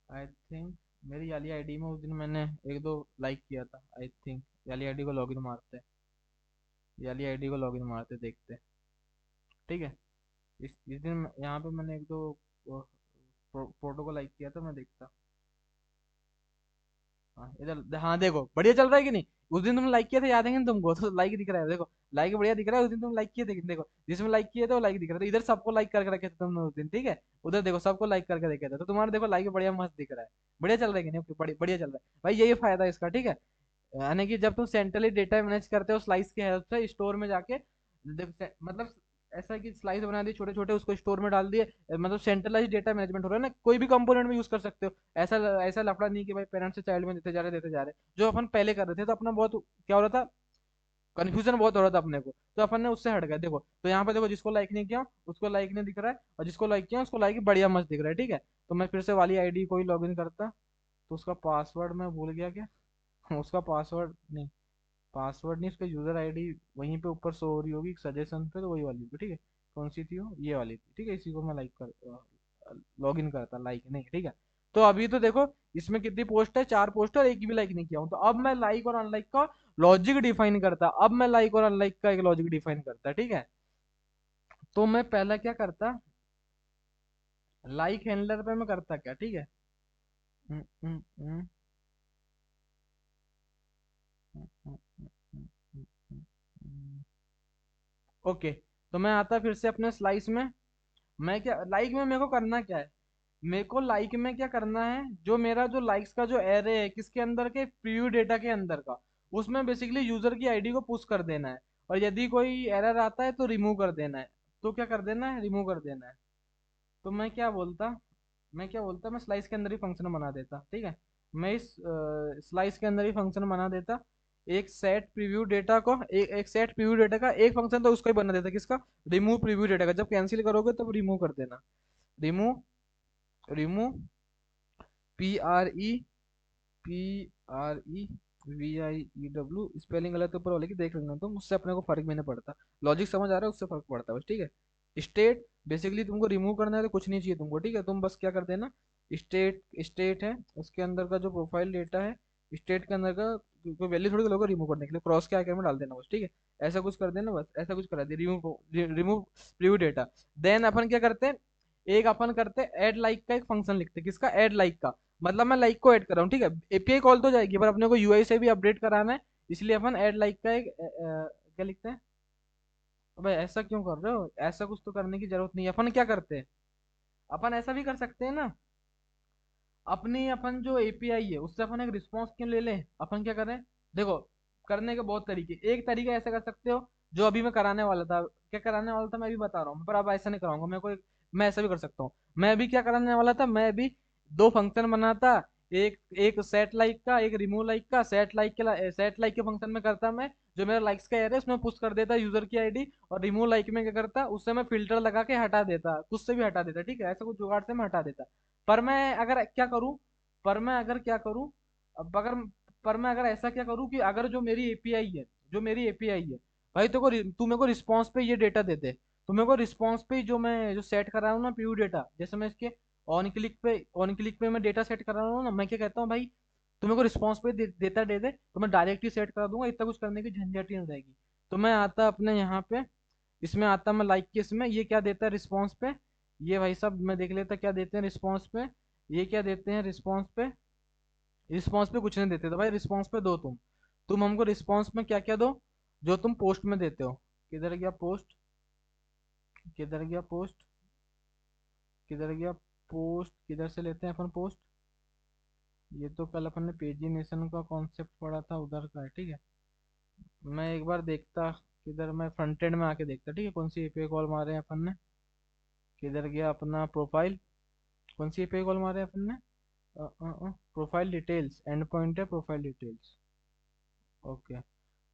S1: I think मेरी वाली आईडी में उस दिन मैंने एक दो लाइक किया था, आई थिंक वाली आईडी को लॉगिन मारते हैं, वाली आईडी को लॉगिन मारते देखते हैं। ठीक है, इस दिन यहाँ पे मैंने एक दो फोटो को लाइक किया था, मैं देखता। हाँ इधर, हाँ देखो बढ़िया चल रहा है कि नहीं? उस दिन तुमने लाइक किया था, याद है कि नहीं तुमको? तो लाइक दिख रहा है देखो, लाइक बढ़िया दिख रहा है। उस दिन तुम लाइक किए थे कि नहीं? देखो जिसमें लाइक किए थे वो लाइक दिख रहा था, इधर सबको लाइक करके रखे थे तुमने उस दिन। ठीक है, उधर देखो सबको लाइक करके रखे थे, तो तुम्हारा देखो लाइक बढ़िया मस्त दिख रहा है। बढ़िया चल रहा है कि नहीं? बढ़िया बढ़िया चल रहा है भाई, यही फायदा है इसका। ठीक है, यानी कि जब तुम सेंट्रली डेटा मैनेज करते हो स्लाइस की हेल्प से स्टोर में जाके, मतलब ऐसा है कि स्लाइस बना दिए छोटे छोटे, उसको स्टोर में डाल दिए, मतलब सेंट्रलाइज डेटा मैनेजमेंट हो रहा है ना, कोई भी कंपोनेंट में यूज कर सकते हो। ऐसा ऐसा लफड़ा नहीं कि भाई पेरेंट्स से चाइल्ड में देते जा रहे, जो अपन पहले कर रहे थे तो अपना बहुत क्या हो रहा था, कंफ्यूजन बहुत हो रहा था अपने को, तो अपन ने उससे हट गए। देखो तो यहाँ पे देखो, जिसको लाइक नहीं किया उसको लाइक नहीं दिख रहा है, और जिसको लाइक किया उसको लाइक बढ़िया मस्त दिख रहा है। ठीक है, तो मैं फिर से वाली आईडी को ही लॉग इन करता, तो उसका पासवर्ड मैं भूल गया क्या? उसका पासवर्ड नहीं, पासवर्ड नहीं, उसका यूजर आईडी वहीं पे ऊपर शो हो रही होगी सजेशन पे, तो वही वाली होगी। ठीक है, कौन सी थी वो, ये वाली थी। ठीक है, इसी को मैं लाइक कर लॉग इन करता, लाइक नहीं। ठीक है, तो अभी तो देखो इसमें कितनी पोस्ट है, चार पोस्ट है और एक भी लाइक नहीं किया हूं। तो अब मैं लाइक और अनलाइक का लॉजिक डिफाइन करता, अब मैं लाइक और अनलाइक का एक लॉजिक डिफाइन करता। ठीक है, तो मैं पहला क्या करता, लाइक हैंडलर पे मैं करता क्या? ठीक है, हम्म, हम्म, हम्म, हम्म, हम्म, हम्म, हम्म, हम्म, ओके, तो मैं आता फिर से अपने स्लाइस में। मैं क्या लाइक में मेरे को करना क्या है, मेरे को लाइक में क्या करना है, जो मेरा जो लाइक्स का जो एरे है किसके अंदर के, प्रीव्यू डेटा के अंदर का, उसमें बेसिकली यूजर की आईडी को पुश कर देना है, और यदि कोई एरर आता है तो रिमूव कर देना है। तो क्या कर देना है, रिमूव कर देना है। तो मैं स्लाइस के अंदर ही फंक्शन बना देता। ठीक है, मैं इस स्लाइस के अंदर ही फंक्शन बना देता, एक सेट प्रीव्यू डेटा को, एक सेट प्रीव्यू डेटा का एक फंक्शन तो उसको ही बना देता, किसका, रिमूव प्रीव्यू डेटा का। जब कैंसिल करोगे तब रिमूव कर देना, रिमूव, रिमूव PREVIEW, स्पेलिंग गलत ऊपर वाले की देख लेना तुम, उससे अपने को फर्क भी नहीं पड़ता। लॉजिक समझ आ रहा है, उससे फर्क पड़ता है बस। ठीक है, स्टेट बेसिकली तुमको रिमूव करना है तो कुछ नहीं चाहिए तुमको। ठीक है, तुम बस क्या कर देना, स्टेट स्टेट है उसके अंदर का जो प्रोफाइल डेटा है, स्टेट के अंदर का कोई वैल्यू थोड़ी लोगों रिमूव करने के लिए क्रॉस के आकर में डाल देना बस। ठीक है, ऐसा कुछ कर देना बस, ऐसा कुछ करा दे, remove remove preview data. Then अपन क्या करते हैं, एक अपन करते ऐड लाइक का एक फंक्शन लिखते, किसका, ऐड लाइक का, मतलब मैं लाइक को ऐड कर रहा हूँ, ठीक है, एपीआई कॉल तो जाएगी पर अपने को यूआई से भी अपडेट कराना है, इसलिए अपन ऐड लाइक का एक क्या लिखते हैं। अबे ऐसा क्यों कर रहे हो, ऐसा कुछ तो करने की जरूरत नहीं है, अपन क्या करते हैं, अपन ऐसा भी कर सकते हैं ना, अपनी अपन जो एपीआई है उससे अपन एक रिस्पॉन्स क्यों ले लें, अपन क्या करें, देखो करने के बहुत तरीके, एक तरीका ऐसा कर सकते हो जो अभी मैं कराने वाला था, क्या कराने वाला था मैं भी बता रहा हूँ, पर अब ऐसा नहीं कराऊंगा मैं, कोई मैं ऐसा भी कर सकता हूँ। मैं अभी क्या कराने वाला था, मैं अभी दो फंक्शन बनाता, एक एक सेट लाइक का, एक रिमूव लाइक का। सेट लाइक के फंक्शन में करता मैं, जो मेरा लाइक्स का एरे है उसमें पुश कर देता यूजर की आईडी, और रिमूव लाइक में क्या करता, उससे मैं फिल्टर लगा के हटा देता, कुछ से भी हटा देता, ठीक है, ऐसा कुछ जुगाड़ से मैं हटा देता। पर मैं अगर क्या करूं पर मैं अगर क्या करूं अब अगर पर मैं अगर ऐसा क्या करूं कि अगर जो मेरी एपीआई है भाई, तू मेरे को रिस्पॉन्स पे ये डेटा दे दे, तो मेरे को रिस्पॉन्स पे जो मैं जो सेट कर रहा हूँ ना पीयू डेटा, जैसे मैं इसके ऑन क्लिक पे मैं डेटा सेट कर रहा हूँ ना, मैं क्या कहता हूँ भाई, तू मेरे को रिस्पॉन्स पे देता दे दे, तो मैं डायरेक्ट ही सेट करा दूंगा, इतना कुछ करने की झंझट ही नहीं रहेगी। तो मैं आता अपने यहाँ पे, इसमें आता मैं लाइक के, इसमें ये क्या देता है रिस्पॉन्स पे, ये भाई सब मैं देख लेता क्या देते हैं रिस्पॉन्स पे, ये क्या देते हैं रिस्पॉन्स पे, रिस्पॉन्स पे कुछ नहीं देते, तो भाई रिस्पॉन्स पे दो, तुम हमको रिस्पॉन्स में क्या क्या दो, जो तुम पोस्ट में देते हो। किधर गया पोस्ट, किधर गया पोस्ट, किधर गया पोस्ट, किधर से लेते हैं अपन पोस्ट, ये तो कल अपन ने पेजिनेशन का कॉन्सेप्ट पढ़ा था, उधर का है, ठीक है। मैं एक बार देखता, किधर मैं फ्रंट एंड में आके देखता, ठीक है, कौन सी एपीआई कॉल मारे हैं अपन ने, किधर गया अपना प्रोफाइल, कौन सी एपीआई कॉल मारे हैं अपन ने, प्रोफाइल डिटेल्स, एंड पॉइंट है profile details, okay,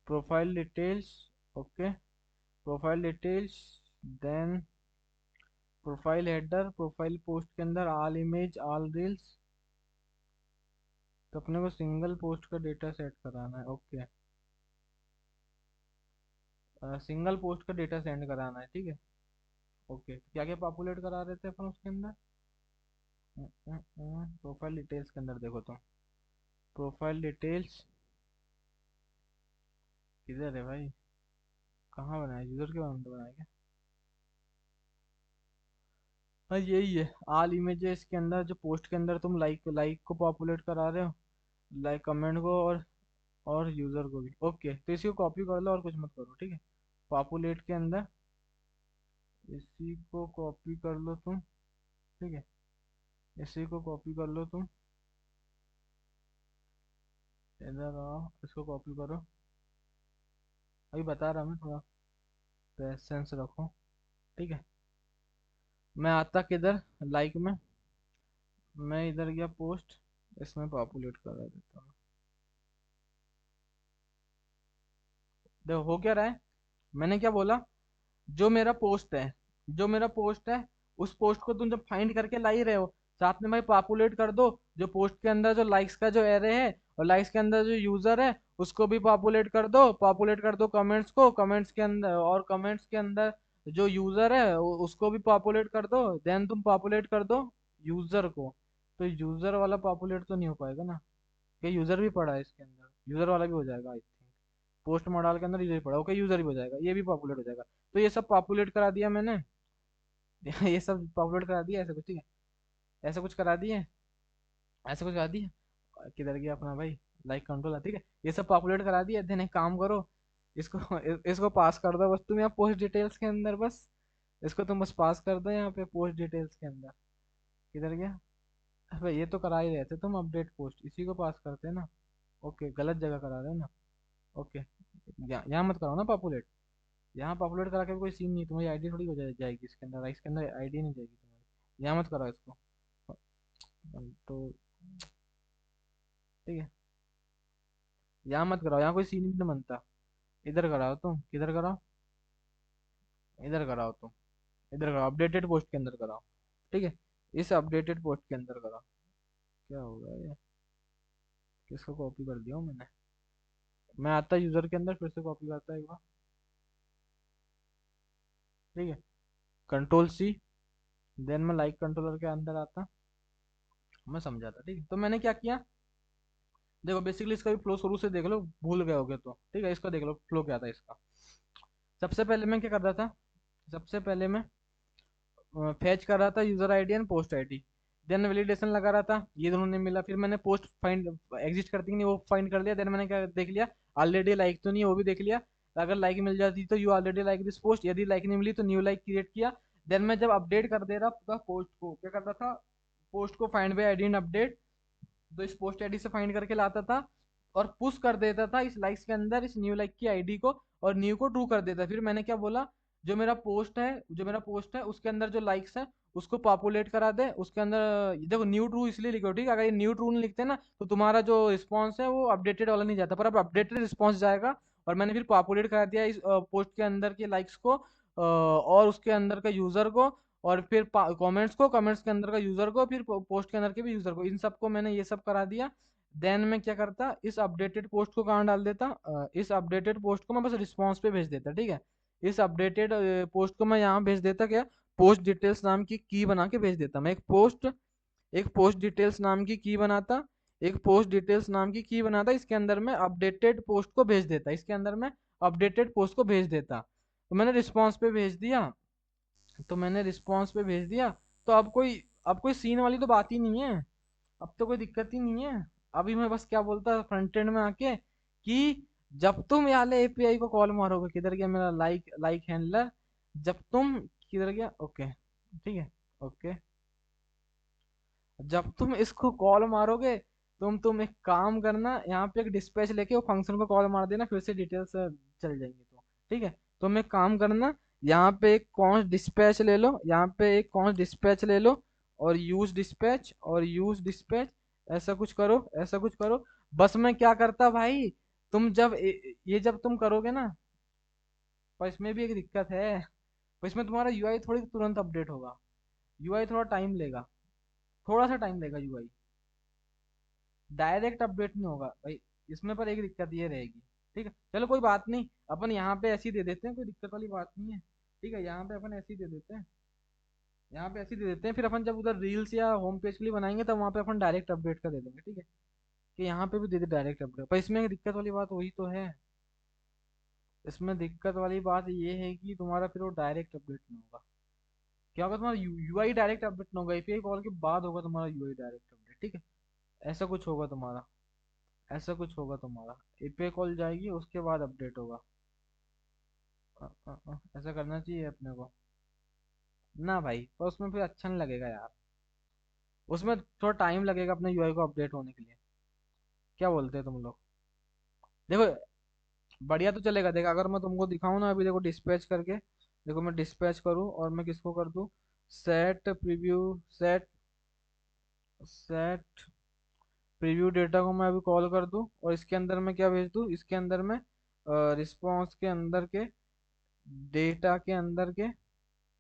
S1: profile details, okay, profile details, then profile header, profile post के अंदर ऑल इमेज ऑल रील्स, तो अपने को सिंगल पोस्ट का डेटा सेट कराना है, ओके, सिंगल पोस्ट का डेटा सेंड कराना है, ठीक है, ओके, क्या क्या पॉपुलेट करा रहे थे अपन उसके अंदर, प्रोफाइल डिटेल्स के अंदर देखो, तो प्रोफाइल डिटेल्स किधर है भाई, कहाँ बनाया, यूजर के बारे में तो बनाया क्या, हाँ यही है, ऑल इमेजेस के अंदर, जो पोस्ट के अंदर तुम लाइक लाइक को पॉपुलेट करा रहे हो, लाइक कमेंट को, और यूजर को भी, ओके, तो इसी को कॉपी कर लो और कुछ मत करो, ठीक है, पॉपुलेट के अंदर इसी को कॉपी कर लो तुम, ठीक है, इसी को कॉपी कर लो तुम, इधर आओ, इसको कॉपी करो, अभी बता रहा मैं, थोड़ा पेशेंस रखो, ठीक है। मैं आता किधर, लाइक में, मैं इधर गया पोस्ट, इसमें पॉपुलेट करा देता हूँ, देखो हो क्या रहा है, मैंने क्या बोला, जो मेरा पोस्ट है जो मेरा पोस्ट है उस पोस्ट को तुम जब फाइंड करके ला ही रहे हो, साथ में भाई पॉपुलेट कर दो, जो पोस्ट के अंदर जो लाइक्स का जो एरे है, और लाइक्स के अंदर जो यूजर है उसको भी पॉपुलेट कर दो कमेंट्स को, कमेंट्स के अंदर, और कमेंट्स के अंदर जो यूजर है उसको भी पॉपुलेट कर दो, देन तुम पॉपुलेट कर दो यूजर को। तो यूजर वाला पॉपुलेट तो नहीं हो पाएगा ना, कि यूजर भी पड़ा है इसके अंदर, यूजर वाला भी हो जाएगा आई थिंक, पोस्ट मॉडल के अंदर यूजर ही पड़ा, ओके, यूजर ही हो जाएगा, ये भी पॉपुलेट हो जाएगा। तो ये सब पॉपुलेट करा दिया मैंने, ये सब पॉपुलेट करा दिया, ऐसा कुछ, ठीक है, ऐसा कुछ करा दिए, ऐसा कुछ करा दिया, किधर गया अपना भाई, लाइक कंट्रोल, ठीक है, ये सब पॉपुलेट करा दिया, देन एक काम करो, इसको इसको पास कर दो बस तुम यहाँ पोस्ट डिटेल्स के अंदर, बस इसको तुम बस पास कर दो यहाँ पे पोस्ट डिटेल्स के अंदर, किधर गया, अबे ये तो करा ही रहे थे तुम, अपडेट पोस्ट, इसी को पास करते हैं ना, ओके, गलत जगह करा रहे हो ना, ओके, यहाँ मत कराओ ना पॉपुलेट, यहाँ पॉपुलेट करा के भी कोई सीन नहीं, तुम्हारी आईडी थोड़ी हो जाएगी इसके अंदर, इसके अंदर आईडी नहीं जाएगी तुम्हारी, यहाँ मत कराओ इसको, तो ठीक है, यहाँ मत कराओ, यहाँ कोई सीन भी नहीं बनता, इधर कराओ तुम, किधर कराओ, इधर कराओ तुम, इधर कराओ, अपडेटेड पोस्ट के अंदर कराओ, ठीक है, इस अपडेटेड पोस्ट के अंदर कराओ, क्या होगा ये, किसको कॉपी कर दिया हूँ मैंने, मैं आता यूजर के अंदर, फिर से कॉपी करता एक बार, ठीक है, कंट्रोल सी, देन मैं लाइक कंट्रोलर के अंदर आता, मैं समझाता, ठीक है, तो मैंने क्या किया, देखो बेसिकली इसका भी फ्लो शुरू से देख लो, भूल गए होगे तो, ठीक है, इसका देख लो फ्लो क्या था इसका। सबसे पहले मैं क्या कर रहा था, सबसे पहले मैं फैच कर रहा था user ID and post ID, then validation लगा रहा था, ये दोनों ने मिला, फिर मैंने पोस्ट फाइंड एग्जिस्ट करती कि नहीं वो फाइंड कर लिया, देन मैंने क्या देख लिया, ऑलरेडी लाइक तो नहीं है वो भी देख लिया, अगर लाइक मिल जाती तो you already like this post, यदि लाइक नहीं मिली तो न्यू लाइक क्रिएट किया। देन मैं जब अपडेट कर दे रहा था पोस्ट को, क्या करता था, पोस्ट को find by ID and update, तो इस पोस्ट आईडी से फाइंड करके लाता था और पुश कर देता था इस लाइक्स के अंदर इस न्यू लाइक की आईडी को, और न्यू को ट्रू कर देता। फिर मैंने क्या बोला, जो मेरा पोस्ट है उसके अंदर जो लाइक्स है उसको पॉपुलेट करा दे, उसके अंदर देखो न्यू ट्रू इसलिए लिखो, ठीक है, अगर ये न्यू ट्रू नहीं लिखते ना तो तुम्हारा जो रिस्पॉन्स है वो अपडेटेड वाला नहीं जाता, पर अब अपडेटेड रिस्पॉन्स जाएगा। और मैंने फिर पॉपुलेट करा दिया इस पोस्ट के अंदर के लाइक्स को, और उसके अंदर का यूजर को, और फिर कमेंट्स के अंदर का यूजर को, फिर पोस्ट के अंदर के भी यूजर को, इन सबको मैंने ये सब करा दिया। देन मैं क्या करता, इस अपडेटेड पोस्ट को कहाँ डाल देता, इस अपडेटेड पोस्ट को मैं बस रिस्पॉन्स पे भेज देता, ठीक है। इस अपडेटेड पोस्ट को मैं यहाँ भेज देता, क्या, पोस्ट डिटेल्स नाम की बना के भेज देता मैं, एक पोस्ट डिटेल्स नाम की बनाता, एक पोस्ट डिटेल्स नाम की बनाता, इसके अंदर मैं अपडेटेड पोस्ट को भेज देता, इसके अंदर मैं अपडेटेड पोस्ट को भेज देता। तो मैंने रिस्पॉन्स पे भेज दिया, तो अब कोई सीन वाली तो बात ही नहीं है, अब तो कोई दिक्कत ही नहीं है। अभी मैं बस क्या बोलता फ्रंट एंड में आके कि जब तुम वाले एपीआई को कॉल मारोगे, किधर गया मेरा लाइक लाइक हैंडलर, जब तुम, किधर गया, ओके, ठीक है, ओके, जब तुम इसको कॉल मारोगे, तुम एक काम करना, यहाँ पे एक डिस्पैच लेके वो फंक्शन को कॉल मार देना, फिर से डिटेल्स चल जाएंगी, तो ठीक है। तुम एक काम करना, यहाँ पे एक कॉन्स डिस्पैच ले लो, और यूज डिस्पैच, ऐसा कुछ करो। बस मैं क्या करता भाई, जब तुम करोगे ना, पर इसमें भी एक दिक्कत है, पर इसमें तुम्हारा यूआई थोड़ी तुरंत अपडेट होगा, यूआई थोड़ा टाइम लेगा, थोड़ा सा टाइम लेगा यूआई, डायरेक्ट अपडेट नहीं होगा भाई इसमें, पर एक दिक्कत ये रहेगी, ठीक है। चलो कोई बात नहीं, अपन यहाँ पे ऐसे ही दे देते हैं, कोई दिक्कत वाली बात नहीं है, ठीक है, यहाँ पे अपन ऐसे ही दे देते हैं, फिर अपन जब उधर रील्स या होम पेज के लिए बनाएंगे तब वहाँ पे अपन डायरेक्ट अपडेट का दे देंगे, ठीक है, कि यहाँ पे भी दे दे डायरेक्ट अपडेट, पर इसमें दिक्कत वाली बात वही तो है, इसमें दिक्कत वाली बात ये है कि तुम्हारा फिर वो डायरेक्ट अपडेट नहीं होगा, क्या होगा, तुम्हारा यूआई डायरेक्ट अपडेट नहीं होगा, एपीआई कॉल के बाद होगा तुम्हारा यूआई डायरेक्ट अपडेट, ठीक है, ऐसा कुछ होगा तुम्हारा, एपीआई कॉल जाएगी उसके बाद अपडेट होगा, ऐसा करना चाहिए अपने को, ना भाई, पर उसमें फिर अच्छा नहीं लगेगा यार, उसमें थोड़ा टाइम लगेगा अपने यूआई को अपडेट होने के लिए, क्या बोलते हैं तुम लोग। देखो बढ़िया तो चलेगा, देखो अगर मैं तुमको दिखाऊं ना अभी, देखो डिस्पैच करके, देखो मैं डिस्पैच करूँ और मैं किसको कर दूं, set preview set set preview data को मैं अभी कॉल कर दूं, और इसके अंदर मैं क्या भेज दूं, इसके अंदर मैं रिस्पॉन्स के अंदर के डेटा के अंदर के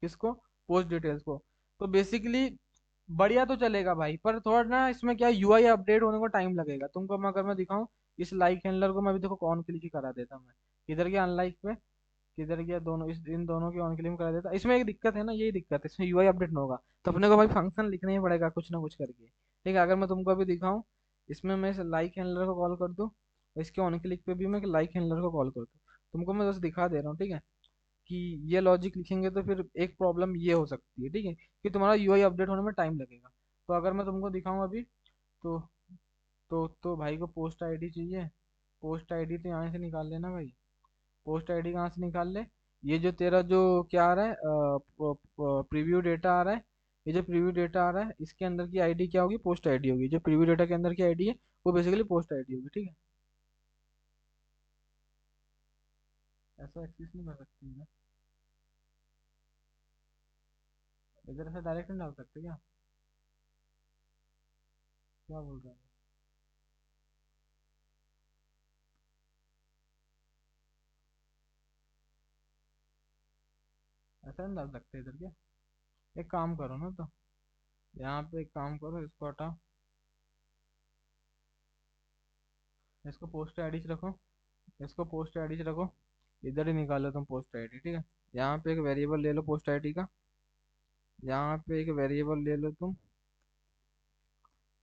S1: किसको, पोस्ट डिटेल्स को, तो बेसिकली बढ़िया तो चलेगा भाई, पर थोड़ा ना इसमें क्या यूआई अपडेट होने को टाइम लगेगा, तुमको मैं अगर मैं दिखाऊं, इस लाइक हैंडलर को मैं अभी देखो ऑन क्लिक ही करा देता मैं, किधर गया अनलाइक पे, किधर गया दोनों, इन दोनों की ऑन क्लिक करा देता, इसमें एक दिक्कत है ना, यही दिक्कत है, इसमें यूआई अपडेट ना होगा, तो अपने को भाई फंक्शन लिखना ही पड़ेगा कुछ ना कुछ करके, ठीक है। अगर मैं तुमको अभी दिखाऊं, इसमें मैं इस लाइक हैंडलर को कॉल कर दूं, और इसके ऑन क्लिक पे भी मैं लाइक हैंडलर को कॉल कर दूं, तुमको मैं बस दिखा दे रहा हूँ, ठीक है, कि ये लॉजिक लिखेंगे तो फिर एक प्रॉब्लम ये हो सकती है, ठीक है, कि तुम्हारा यूआई अपडेट होने में टाइम लगेगा। तो अगर मैं तुमको दिखाऊं अभी, तो तो भाई को पोस्ट आईडी चाहिए, पोस्ट आईडी तो यहाँ से निकाल लेना भाई, पोस्ट आईडी कहाँ से निकाल ले, ये जो तेरा जो क्या आ रहा है, प्रीव्यू डेटा आ रहा है, ये जो प्रीव्यू डेटा आ रहा है इसके अंदर की आईडी क्या होगी, पोस्ट आईडी होगी, जो प्रीव्यू डेटा के अंदर की आईडी है वो बेसिकली पोस्ट आईडी होगी, ठीक है। ऐसा एक्सेस नहीं कर सकती है, इधर से डायरेक्ट नहीं डाल सकते क्या, क्या बोल रहा है, ऐसा नहीं डाल सकते इधर क्या, एक काम करो ना, तो यहाँ पे एक काम करो, इसको हटाओ, इसको पोस्ट आईडी से रखो, इधर ही निकालो तुम पोस्ट आईडी, ठीक है। यहाँ पे एक वेरिएबल ले लो पोस्ट आईडी का, यहाँ पे एक वेरिएबल ले लो तुम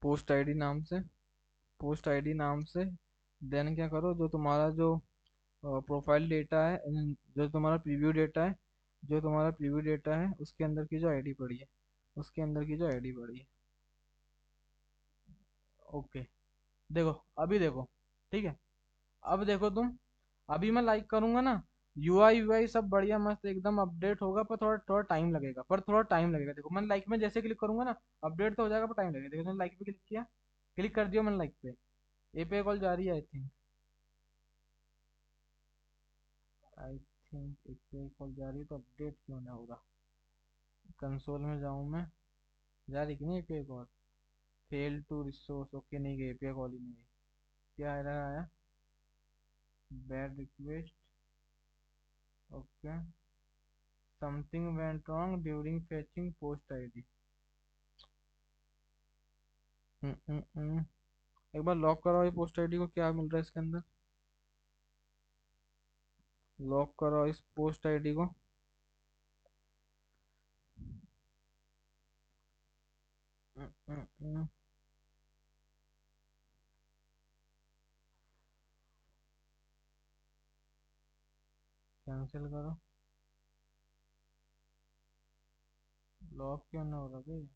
S1: पोस्ट आईडी नाम से, देन क्या करो, जो तुम्हारा जो प्रोफाइल डेटा है, जो तुम्हारा प्रीव्यू डेटा है, जो तुम्हारा प्रीव्यू डेटा है उसके अंदर की जो आईडी पड़ी है, उसके अंदर की जो आईडी पड़ी है। ओके, देखो अभी देखो, ठीक है। अब देखो तुम, अभी मैं लाइक करूंगा ना, यूआई यूआई सब बढ़िया मस्त एकदम अपडेट होगा, पर थोड़ा थोड़ा टाइम लगेगा, पर थोड़ा टाइम लगेगा। देखो मैं लाइक में जैसे क्लिक करूंगा ना, अपडेट तो हो जाएगा पर टाइम लगेगा। देखो मैंने लाइक पे क्लिक किया, क्लिक कर दिया मैंने लाइक पे, एपीआई कॉल जा रही है आई थिंक एपीआई कॉल जा रही है, तो अपडेट क्यों ना होगा। कंसोल में जाऊं मैं, जा रही कि नहीं API call, fail to resource, okay नहीं गई एपीआई कॉल ही नहीं गई। क्या एरर आया, bad request, okay, something went wrong during fetching post ID. एक बार लॉक करो ये पोस्ट आईडी को, क्या मिल रहा है इसके अंदर। लॉक करो इस पोस्ट आईडी को। कैंसिल करो। लॉक क्यों ना हो रहा भाई।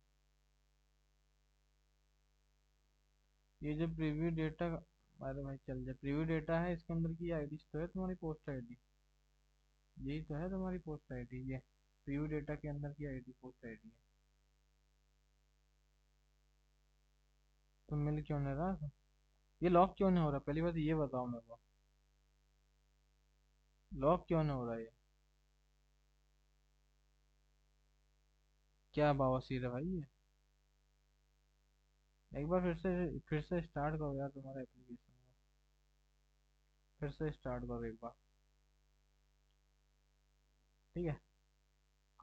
S1: ये जो प्रीव्यू डेटा, अरे भाई चल जाए, प्रीव्यू डेटा है इसके अंदर की आईडी तो है तुम्हारी पोस्ट आईडी, यही तो है तुम्हारी पोस्ट आईडी ये, प्रीव्यू डेटा के अंदर की आईडी पोस्ट आईडी है। तो मिल क्यों नहीं रहा, ये लॉक क्यों नहीं हो रहा, पहली बात ये बताओ मेरे को, लॉक क्यों नहीं हो रहा ये, क्या बवासीर है भाई ये। एक बार फिर से स्टार्ट करो यार तुम्हारा एप्लीकेशन, फिर से स्टार्ट करो एक बार, ठीक है।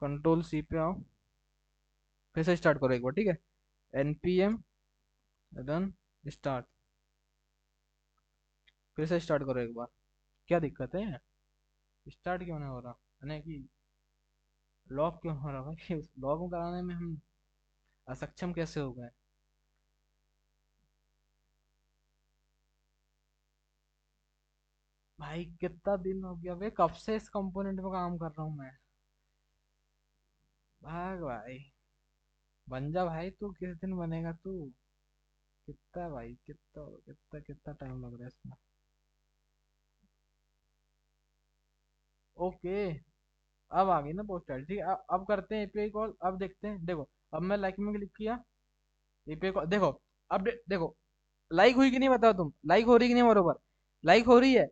S1: कंट्रोल सी पे आओ, फिर से स्टार्ट करो एक बार, ठीक है। npm रन स्टार्ट, फिर से स्टार्ट करो एक बार। क्या दिक्कत है, स्टार्ट क्यों नहीं हो रहा, यानी कि लॉक क्यों हो रहा भाई लॉग कराने में हम असक्षम कैसे हो गए। भाई कितना दिन हो गया भाई, कब से इस कंपोनेंट पे काम कर रहा हूँ मैं। भाग भाई, बन जा भाई, तू किस दिन बनेगा तू। कितना भाई, कितना कितना कितना टाइम लग रहा है इसमें। ओके, अब आ गई ना पोस्ट आईडी, ठीक है। अब करते हैं एपीआई कॉल, अब देखते हैं। देखो अब मैं लाइक में क्लिक किया, एपीआई कॉल देखो, अपडेट देखो, लाइक हुई कि नहीं बताओ तुम, लाइक हो रही कि नहीं बरोबर, लाइक हो रही है।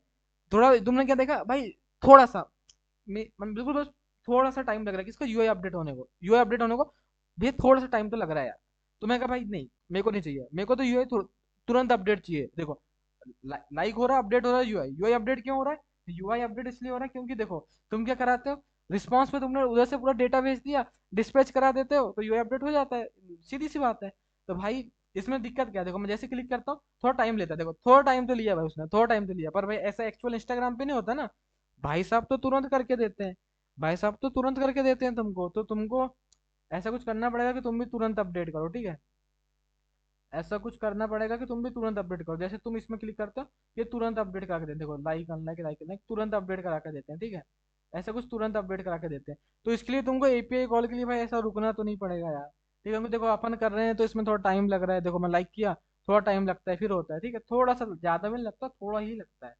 S1: थोड़ा तुमने क्या देखा भाई, थोड़ा सा, बिल्कुल बस थोड़ा सा टाइम लग रहा है किसको, यूआई अपडेट होने को, यूआई अपडेट होने को भैया थोड़ा सा टाइम तो लग रहा है यार। तो मैं कहा भाई नहीं, मेरे को नहीं चाहिए, मेरे को तो यूआई तुरंत अपडेट चाहिए। देखो लाइक हो रहा है, अपडेट हो रहा है, यूआई यूआई अपडेट क्यों हो रहा है, यूआई अपडेट इसलिए हो रहा है क्योंकि देखो, तुम क्या कराते हो, रिस्पॉन्स पे तुमने उधर से पूरा डेटा भेज दिया, डिस्पैच करा देते हो तो यूआई अपडेट हो जाता है, सीधी सी बात है। तो भाई इसमें दिक्कत क्या है, देखो मैं जैसे क्लिक करता हूँ थोड़ा टाइम लेता है, देखो थोड़ा टाइम तो लिया भाई उसने, थोड़ा टाइम तो लिया, पर भाई ऐसा एक्चुअल इंस्टाग्राम पे नहीं होता ना। भाई साहब तो तुरंत करके देते हैं, भाई साहब तो तुरंत करके देते हैं तुमको, तो तुमको ऐसा कुछ करना पड़ेगा कि तुम भी तुरंत अपडेट करो, ठीक है। ऐसा कुछ करना पड़ेगा कि तुम भी तुरंत अपडेट करो, जैसे तुम इसमें क्लिक करते हो, ये तुरंत अपडेट करा के देते हैं, देखो लाइक अनलाइक लाइक अनलाइक तुरंत अपडेट करा के देते हैं, ठीक है। ऐसा कुछ तुरंत अपडेट करा के देते हैं। तो इसके लिए तुमको एपीआई कॉल के लिए भाई ऐसा रुकना तो नहीं पड़ेगा यार, ठीक है। क्योंकि देखो अपन कर रहे हैं तो इसमें थोड़ा टाइम लग रहा है, देखो मैं लाइक किया, थोड़ा टाइम लगता है फिर होता है, ठीक है, थोड़ा सा ज्यादा भी नहीं लगता, थोड़ा ही लगता है।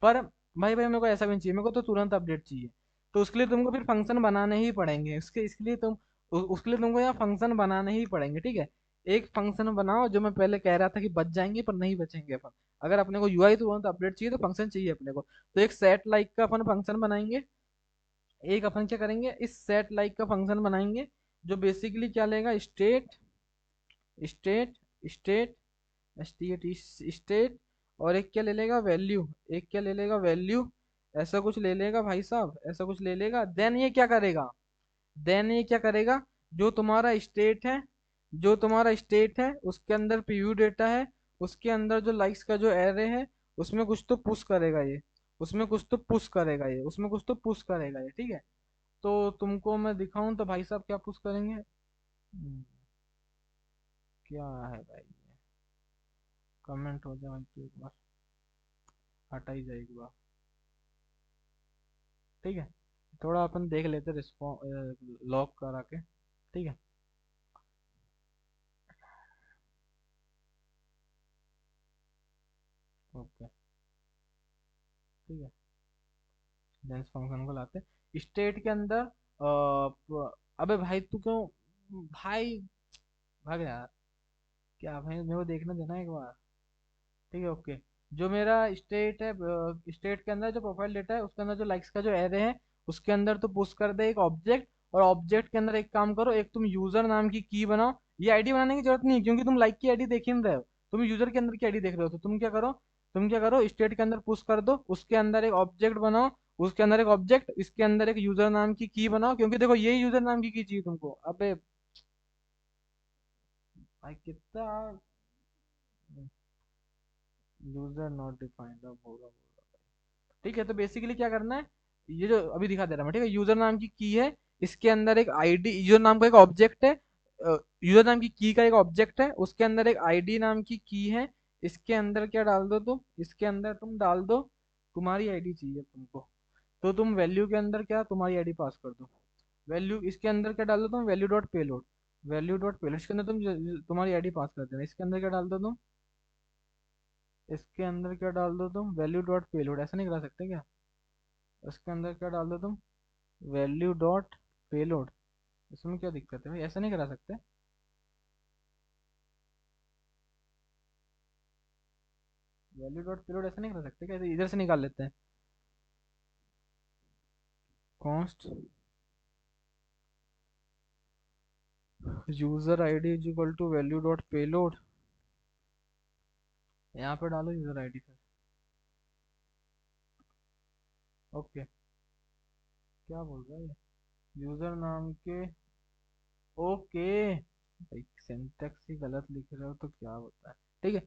S1: पर भाई भाई मेरे को ऐसा भी नहीं चाहिए, मेरे को तो तुरंत अपडेट चाहिए। तो उसके लिए तुमको फिर फंक्शन बनाने ही पड़ेंगे, उसके इसके लिए तुम उसके लिए तुमको यहाँ फंक्शन बनाने ही पड़ेंगे, ठीक है। एक फंक्शन बनाओ, जो मैं पहले कह रहा था कि बच जाएंगे पर नहीं बचेंगे अपन, अगर अपने को यूआई तुरंत अपडेट चाहिए तो फंक्शन चाहिए अपने को। तो एक सेट लाइक का अपन फंक्शन बनाएंगे, एक अपन क्या करेंगे, इस सेट लाइक का फंक्शन बनाएंगे, जो बेसिकली क्या लेगा, state state state state state, और एक क्या ले लेगा, वैल्यू, एक क्या ले लेगा, वैल्यू, ऐसा कुछ ले लेगा भाई साहब, ऐसा कुछ ले लेगा। देन ये क्या करेगा, देन ये क्या करेगा, जो तुम्हारा स्टेट है, जो तुम्हारा स्टेट है उसके अंदर प्रीव्यू डेटा है, उसके अंदर जो लाइक्स का जो एरे है, उसमें कुछ तो पुश करेगा ये, उसमें कुछ तो पुश करेगा ये, उसमें कुछ तो पुश करेगा ये, ठीक है। तो तुमको मैं दिखाऊं तो भाई साहब क्या पुश करेंगे, क्या है भाई ये, कमेंट हो जाए भाई तो एक बार, हटा ही जाए एक बार, ठीक है। थोड़ा अपन देख लेते रिस्पॉन्स लॉक करा के, ठीक है। ओके, ठीक है। लेंस फंक्शन को लाते स्टेट के अंदर। अबे भाई तू क्यों भाई भाग यार। क्या भाई मेरे को देखना देना एक बार। ठीक है, ओके। जो मेरा स्टेट है, स्टेट के अंदर जो प्रोफाइल डेटा है उसके अंदर जो लाइक्स का जो एरे है उसके अंदर तो पुश कर दे एक ऑब्जेक्ट। और ऑब्जेक्ट के अंदर एक काम करो, एक तुम यूजर नाम की की बनाओ। ये आईडी बनाने की जरूरत नहीं है क्योंकि तुम लाइक की आईडी देख ही नहीं रहे हो। तुम यूजर के अंदर की आईडी देख रहे हो, तो तुम क्या करो स्टेट के अंदर पुश कर दो, उसके अंदर एक ऑब्जेक्ट बनाओ। उसके अंदर एक ऑब्जेक्ट, इसके अंदर एक यूजर नाम की बनाओ, क्योंकि देखो यही यूजर नाम की चाहिए तुमको। अबे भाई कितना यूजर नॉट डिफाइंड होगा। ठीक है, तो बेसिकली क्या करना है, ये जो अभी दिखा दे रहा है ठीक है, यूजर नाम की है। इसके अंदर एक आईडी, यूजर नाम का एक ऑब्जेक्ट है। यूजर नाम की का एक ऑब्जेक्ट है, उसके अंदर एक आईडी नाम की है। इसके अंदर क्या डाल दो तुम, इसके अंदर तुम डाल दो तुम्हारी आईडी चाहिए तुमको। तो तुम वैल्यू के अंदर क्या तुम्हारी आईडी पास कर दो। वैल्यू इसके अंदर क्या डाल दो तुम, value dot payload. Value dot payload इसके अंदर तुम तुम्हारी आईडी पास कर देना। इसके अंदर क्या डाल दो तुम, इसके अंदर क्या डाल दो तुम, वैल्यू डॉट पेलोड। ऐसा नहीं करा सकते क्या? इसके अंदर क्या डाल दो तुम, वैल्यू डॉट पेलोड। इसमें क्या दिक्कत है भाई, ऐसा नहीं करा सकते? वैल्यू डॉट पेलोड ऐसा नहीं करा सकते क्या? इधर से निकाल लेते हैं। Const user ID is equal to value dot payload. यहाँ पे डालो यूजर आईडी फिर। ओके, क्या बोल रहा है ये? यूजर नाम के, ओके भाई सिंटैक्स ही गलत लिख रहे हो तो क्या होता है। ठीक है,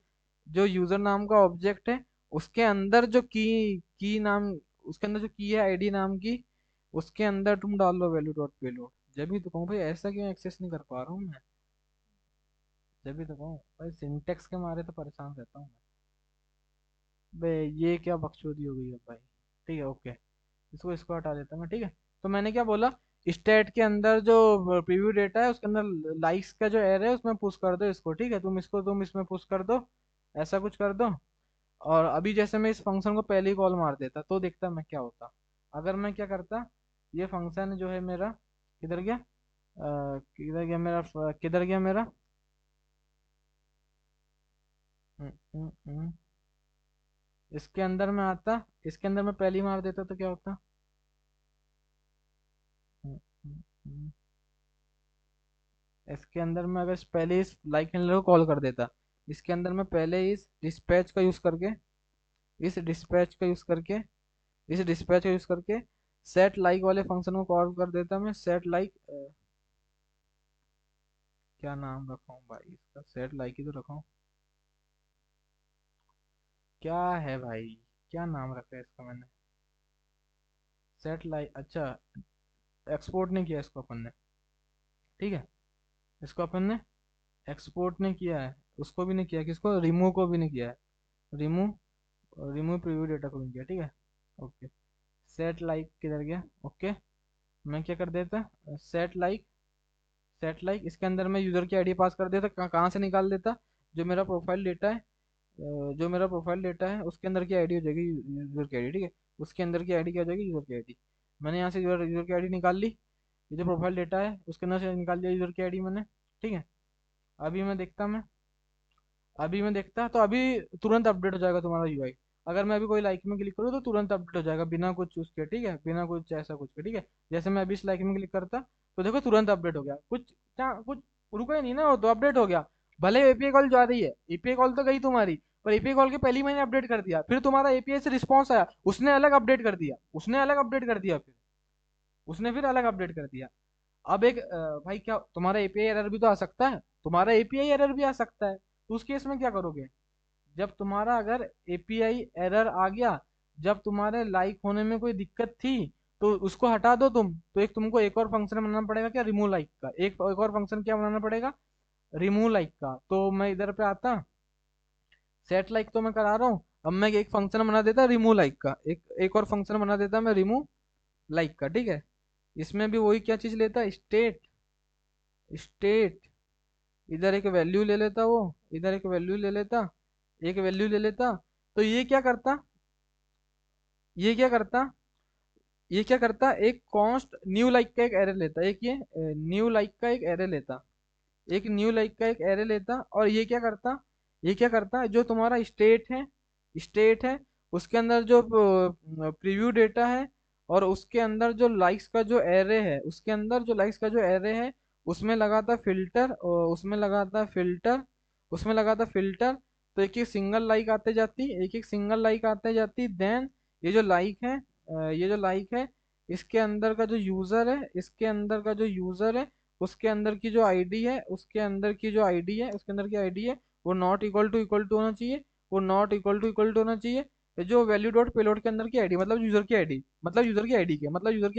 S1: जो यूजर नाम का ऑब्जेक्ट है उसके अंदर जो की नाम, उसके अंदर जो की है आईडी नाम की, उसके अंदर तुम डाल लो वैल्यू डॉट पेलोड। जब भी तो कहूँ भाई ऐसा क्यों एक्सेस नहीं कर पा रहा हूँ मैं। जब भी तो कहूँ भाई सिंटेक्स के मारे तो परेशान रहता हूँ मैं। बे ये क्या बकचोदी हो गई है भाई। ठीक है, ओके। इसको हटा देता हूँ मैं, ठीक है। तो मैंने क्या बोला, स्टेट के अंदर जो प्रीव्यू डेटा है उसके अंदर लाइक्स का जो एरे है उसमें पुश कर दो इसको। ठीक है, तुम इसमें पुश कर दो, ऐसा कुछ कर दो। और अभी जैसे मैं इस फंक्शन को पहले ही कॉल मार देता तो देखता मैं क्या होता। अगर मैं क्या करता, ये फंक्शन जो है मेरा किधर गया, किधर गया मेरा। हम्म। इसके अंदर में आता, इसके अंदर में पहले ही मार देता तो क्या होता। हम्म, हम्म, हम्म। इसके अंदर में अगर पहले इस लाइक हैंडलर को कॉल कर देता, इसके अंदर में पहले इस डिस्पैच का यूज करके, इस डिस्पैच का यूज करके इस डिस्पैच का यूज करके सेट लाइक वाले फंक्शन को कॉल कर देता मैं। सेट लाइक, क्या नाम रखाऊं भाई इसका, सेट लाइक ही तो रखाऊं। क्या है भाई, क्या नाम रखा है इसका मैंने? सेट लाइक, अच्छा। एक्सपोर्ट नहीं किया इसको अपन ने, ठीक है। इसको अपन ने एक्सपोर्ट नहीं किया है, उसको भी नहीं किया, किसको, रिमूव को भी नहीं किया है। रिमूव, रिमूव प्रीव्यू डेटा को भी नहीं किया, ठीक है। ओके, सेट लाइक किधर गया, ओके। मैं क्या कर देता, सेट लाइक, सेट लाइक इसके अंदर मैं यूजर की आईडी पास कर देता। कहाँ से निकाल देता, जो मेरा प्रोफाइल डेटा है, जो मेरा प्रोफाइल डेटा है उसके अंदर की आईडी हो जाएगी यूजर की आईडी, ठीक है। उसके अंदर की आईडी क्या हो जाएगी, यूजर की आईडी। मैंने यहाँ से यूजर की आईडी निकाल ली। ये जो प्रोफाइल डेटा है उसके अंदर से निकाल दिया यूजर की आईडी मैंने, ठीक है। अभी मैं देखता मैं अभी मैं देखता तो अभी तुरंत अपडेट हो जाएगा तुम्हारा यूआई। अगर मैं अभी कोई लाइक में क्लिक करूँ तो तुरंत अपडेट हो जाएगा बिना कुछ उसके, ठीक है, बिना कुछ ऐसा कुछ के, ठीक है। जैसे मैं अभी इस लाइक में क्लिक करता तो देखो तुरंत अपडेट हो गया, कुछ क्या कुछ रुका ही नहीं ना, वो तो अपडेट हो गया। भले एपीआई कॉल जा रही है, एपीआई कॉल तो गई तुम्हारी, पर एपीआई कॉल के पहले ही मैंने अपडेट कर दिया, फिर तुम्हारा एपीआई से रिस्पॉन्स आया, उसने अलग अपडेट कर दिया, उसने फिर अलग अपडेट कर दिया। अब एक भाई क्या तुम्हारा एपीआई एरर भी तो आ सकता है, तुम्हारा एपीआई एरर भी आ सकता है, तो उस केस में क्या करोगे? जब तुम्हारा अगर एपीआई एरर आ गया, जब तुम्हारे लाइक होने में कोई दिक्कत थी, तो उसको हटा दो तुम। तो एक तुमको एक और फंक्शन बनाना पड़ेगा, क्या, रिमूव लाइक का। एक और फंक्शन क्या बनाना पड़ेगा, रिमूव लाइक का। तो मैं इधर पे आता, सेट लाइक तो मैं करा रहा हूँ, अब मैं एक फंक्शन बना देता रिमूव लाइक का, एक और फंक्शन बना देता मैं रिमूव लाइक का, ठीक है। इसमें भी वही क्या चीज लेता, स्टेट। स्टेट, इधर एक वैल्यू ले लेता वो, इधर एक वैल्यू ले लेता, एक वैल्यू ले लेता। तो ये क्या करता, एक कॉन्स्ट न्यू लाइक का एक एरे लेता, एक ये न्यू लाइक का एक एरे लेता, एक न्यू लाइक का एक एरे लेता। और ये क्या करता जो तुम्हारा स्टेट है उसके अंदर जो प्रीव्यू डेटा है, और उसके अंदर जो लाइक्स का जो एरे है, उसके अंदर जो लाइक्स का जो एरे है, उसमें लगाता फिल्टर, और उसमें लगाता फिल्टर। तो एक एक सिंगल लाइक आते जाती, एक एक सिंगल लाइक आते जाती। देन ये जो लाइक है, ये जो लाइक है, इसके अंदर का जो यूजर है, इसके अंदर का जो यूजर है, उसके अंदर की जो आईडी है, उसके अंदर की आईडी है, वो नॉट इक्वल टू होना चाहिए, वो नॉट इक्वल टू होना चाहिए। ये जो वैल्यू डॉट पेलोड के अंदर की आईडी, मतलब यूजर की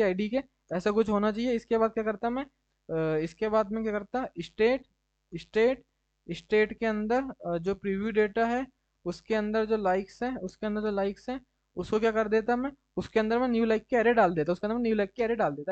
S1: आईडी के ऐसा कुछ होना चाहिए। इसके बाद क्या करता मैं, इसके बाद में क्या करता, स्टेट स्टेट के अंदर जो प्रीव्यू डेटा है, उसके अंदर जो लाइक्स हैं, उसको क्या कर देता मैं, उसके अंदर मैं न्यू लाइक के एरे डाल देता,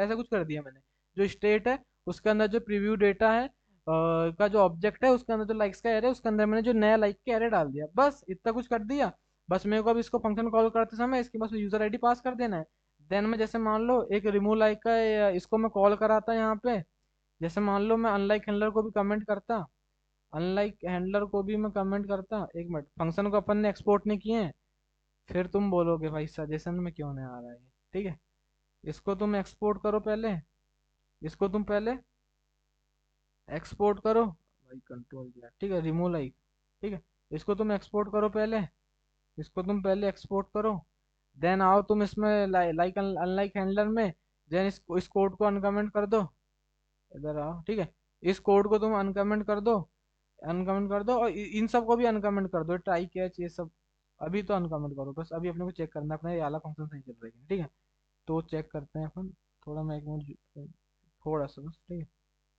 S1: ऐसा कुछ कर दिया मैंने। जो स्टेट है उसके अंदर जो प्रीव्यू डेटा है का जो ऑब्जेक्ट है, उसके अंदर जो लाइक्स का एरे है, उसके अंदर मैंने जो नया लाइक के एरे डाल दिया, बस इतना कुछ कर दिया। बस मेरे को अब इसको फंक्शन कॉल करते समय इसकी बस यूजर आईडी पास कर देना है। देन मैं जैसे मान लो एक रिमूव लाइक का इसको मैं कॉल कराता यहाँ पे। जैसे मान लो मैं अनलाइक हैंडलर को भी मैं कमेंट करता, एक मिनट, फंक्शन को अपन ने एक्सपोर्ट नहीं किए हैं। फिर तुम बोलोगे भाई सजेशन में क्यों नहीं आ रहा है ये, ठीक है। इसको तुम एक्सपोर्ट करो पहले, इसको तुम पहले एक्सपोर्ट करो भाई, कंट्रोल दिया, ठीक है, रिमूव लाइक, ठीक है। इसको तुम एक्सपोर्ट करो पहले, इसको तुम पहले एक्सपोर्ट करो। देन आओ तुम इसमें लाइक अनलाइक हैंडलर में। देन इस कोड को अनकमेंट कर दो, इधर आओ, ठीक है। इस कोड को तुम अनकमेंट कर दो और इन सब को भी अनकमेंट कर दो, ट्राई कैच ये सब। अभी तो अनकमेंट करो, बस अभी अपने को चेक करना है अपना ये वाला फंक्शन सही चल रहा है कि नहीं, ठीक है। तो चेक करते हैं अपन। थोड़ा मैं एक मिनट, थोड़ा सा बस, ठीक है।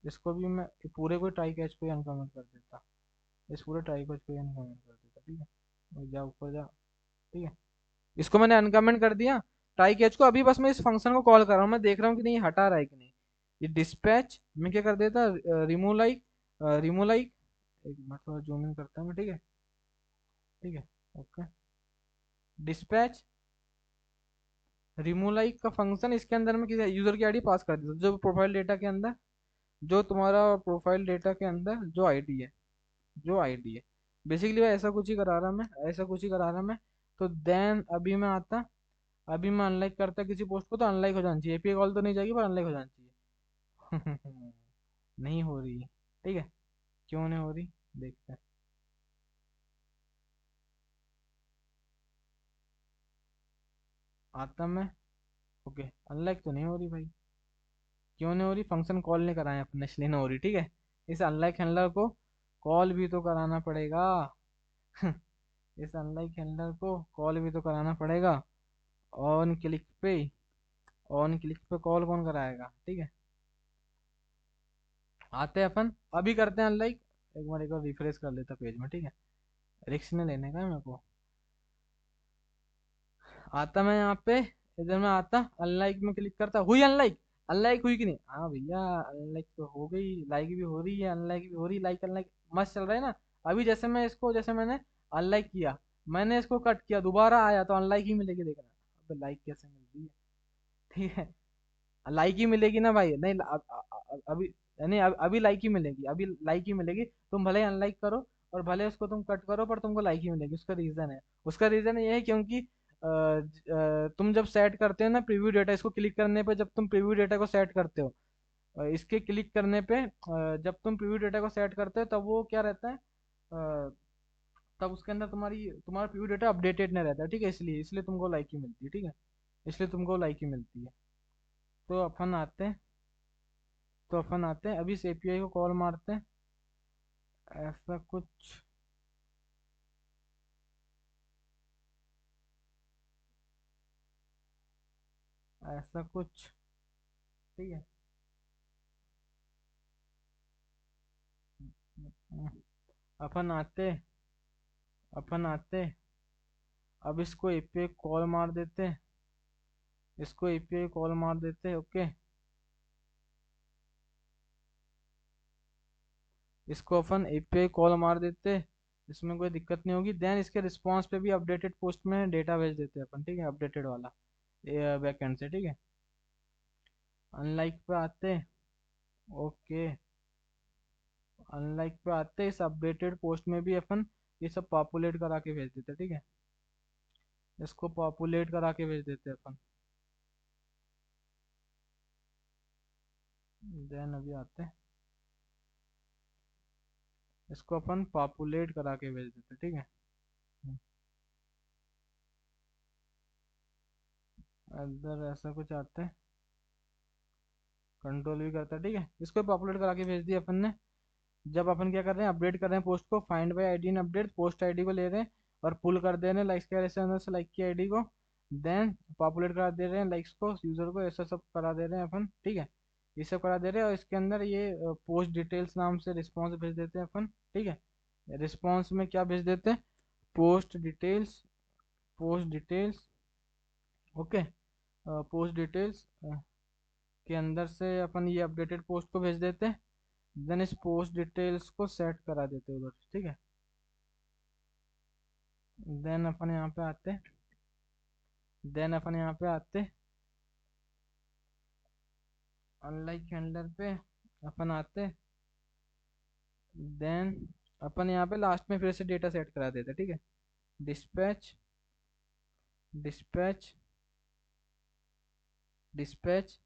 S1: इसको भी मैं पूरे को ट्राई कैच को ही अनकमेंट कर देता, इस पूरे ट्राई कैच को ही अनकमेंट कर देता, ठीक है। और जा ऊपर जा, ठीक है। इसको मैंने अनकमेंट कर दिया, ट्राई कैच को। अभी बस मैं इस फंक्शन को कॉल कर रहा हूँ, मैं देख रहा हूँ कि नहीं हटा रहा है कि नहीं। ये डिस्पैच में क्या कर देता, रिमूव लाइक, एक मिनट थोड़ा जूम इन करता हूँ, ठीक है, ठीक है, ओके। डिस्पैच रिमूव लाइक का फंक्शन, इसके अंदर में किसी यूजर की आईडी पास कर देता, जो प्रोफाइल डेटा के अंदर, जो तुम्हारा प्रोफाइल डेटा के अंदर जो आईडी है बेसिकली ऐसा कुछ ही करा रहा मैं, ऐसा कुछ ही करा रहा मैं। तो देन अभी मैं अनलाइक करता किसी पोस्ट को, तो अनलाइक हो जानी चाहिए, एपीआई कॉल तो नहीं जाएगी पर अनलाइक हो जानी चाहिए। नहीं हो रही, ठीक है। क्यों नहीं हो रही, देखते हैं। आता मैं, ओके, अनलाइक तो नहीं हो रही भाई। क्यों नहीं हो रही, फंक्शन कॉल नहीं कराए अपने, इसलिए नहीं हो रही, ठीक है। इस अनलाइक हैंडलर को कॉल भी तो कराना पड़ेगा। इस अनलाइक हैंडलर को कॉल भी तो कराना पड़ेगा। ऑन क्लिक पे ऑन क्लिक पे कॉल कौन कराएगा, ठीक है। आते हैं अपन, अभी करते हैं अनलाइक। एक बार रिफ्रेश कर लेता पेज में, ठीक है। रिक्स नहीं लेने का है मेरे को। आता मैं यहाँ पे, इधर में आता, अनलाइक में क्लिक करता, हुई अनलाइक, अनलाइक हुई कि नहीं, हाँ भैया अनलाइक तो हो गई, लाइक भी हो रही है, अनलाइक भी हो रही, लाइक अनलाइक मस्त चल रहा है ना। अभी जैसे मैंने अनलाइक किया, मैंने इसको कट किया, दोबारा आया तो अनलाइक ही मिलेगी, देखना। अब लाइक कैसे मिल रही है, ठीक है। लाइक ही मिलेगी ना भाई, नहीं अभी नहीं, अभी लाइक ही मिलेगी, अभी लाइक ही मिलेगी। तुम भले अनलाइक करो और भले उसको तुम कट करो, पर तुमको लाइक ही मिलेगी। उसका रीजन ये है क्योंकि तुम जब सेट करते हो ना प्रीव्यू डेटा, इसको क्लिक करने पे जब तुम प्रीव्यू डेटा को सेट करते हो, इसके क्लिक करने पे जब तुम प्रीव्यू डेटा को सेट करते हो, तब वो क्या रहता है, तब उसके अंदर तुम्हारा प्रीव्यू डेटा अपडेटेड नहीं रहता है, ठीक है। इसलिए इसलिए तुमको लाइक ही मिलती है, ठीक है। इसलिए तुमको लाइक ही मिलती है। तो अपन आते हैं अभी इस एपीआई को कॉल मारते हैं। ऐसा कुछ, ऐसा कुछ, ठीक है। अपन आते अपन आते अब इसको एपीआई कॉल मार देते हैं। इसको एपीआई कॉल मार देते, ओके। इसको अपन एपीआई कॉल मार देते, इसमें कोई दिक्कत नहीं होगी। देन इसके रिस्पांस पे भी अपडेटेड पोस्ट में डेटा भेज देते हैं अपन, ठीक है, अपडेटेड वाला बैकएंड से, ठीक है। अनलाइक पे आते, ओके। अनलाइक पे आते, इस अपडेटेड पोस्ट में भी अपन ये सब पॉपुलेट करा के भेज देते, ठीक है। इसको पॉपुलेट करा के भेज देते अपन। देन अभी आते हैं, इसको अपन पॉपुलेट करा के भेज देते, ठीक है। अदर ऐसा कुछ आता है, कंट्रोल भी करता है, ठीक है। इसको पॉपुलेट करा के भेज दिया अपन ने। जब अपन क्या कर रहे हैं, अपडेट कर रहे हैं पोस्ट को, find by ID in update, post ID को ले रहे हैं और पुल कर दे रहे हैं लाइक्स के ऐसे अंदर से लाइक की आईडी को। देन पॉपुलेट करा दे रहे हैं लाइक्स को, यूजर को, ऐसा सब करा दे रहे हैं अपन, ठीक है। ये सब करा दे रहे हैं और इसके अंदर ये पोस्ट डिटेल्स नाम से रिस्पॉन्स भेज देते हैं अपन, ठीक है। रिस्पॉन्स में क्या भेज देते हैं, post details, post details, okay. Post details के अंदर से अपन ये अपडेटेड पोस्ट को भेज देते हैं। देन इस पोस्ट डिटेल्स को सेट करा देते हैं उधर, ठीक है। देन अपन यहाँ पे आते, देन अपन यहाँ पे आते, अनलाइक हैंडलर पे अपन आते। देन अपन यहाँ पे लास्ट में फिर से डेटा सेट करा देते, ठीक है। Dispatch, dispatch, dispatch,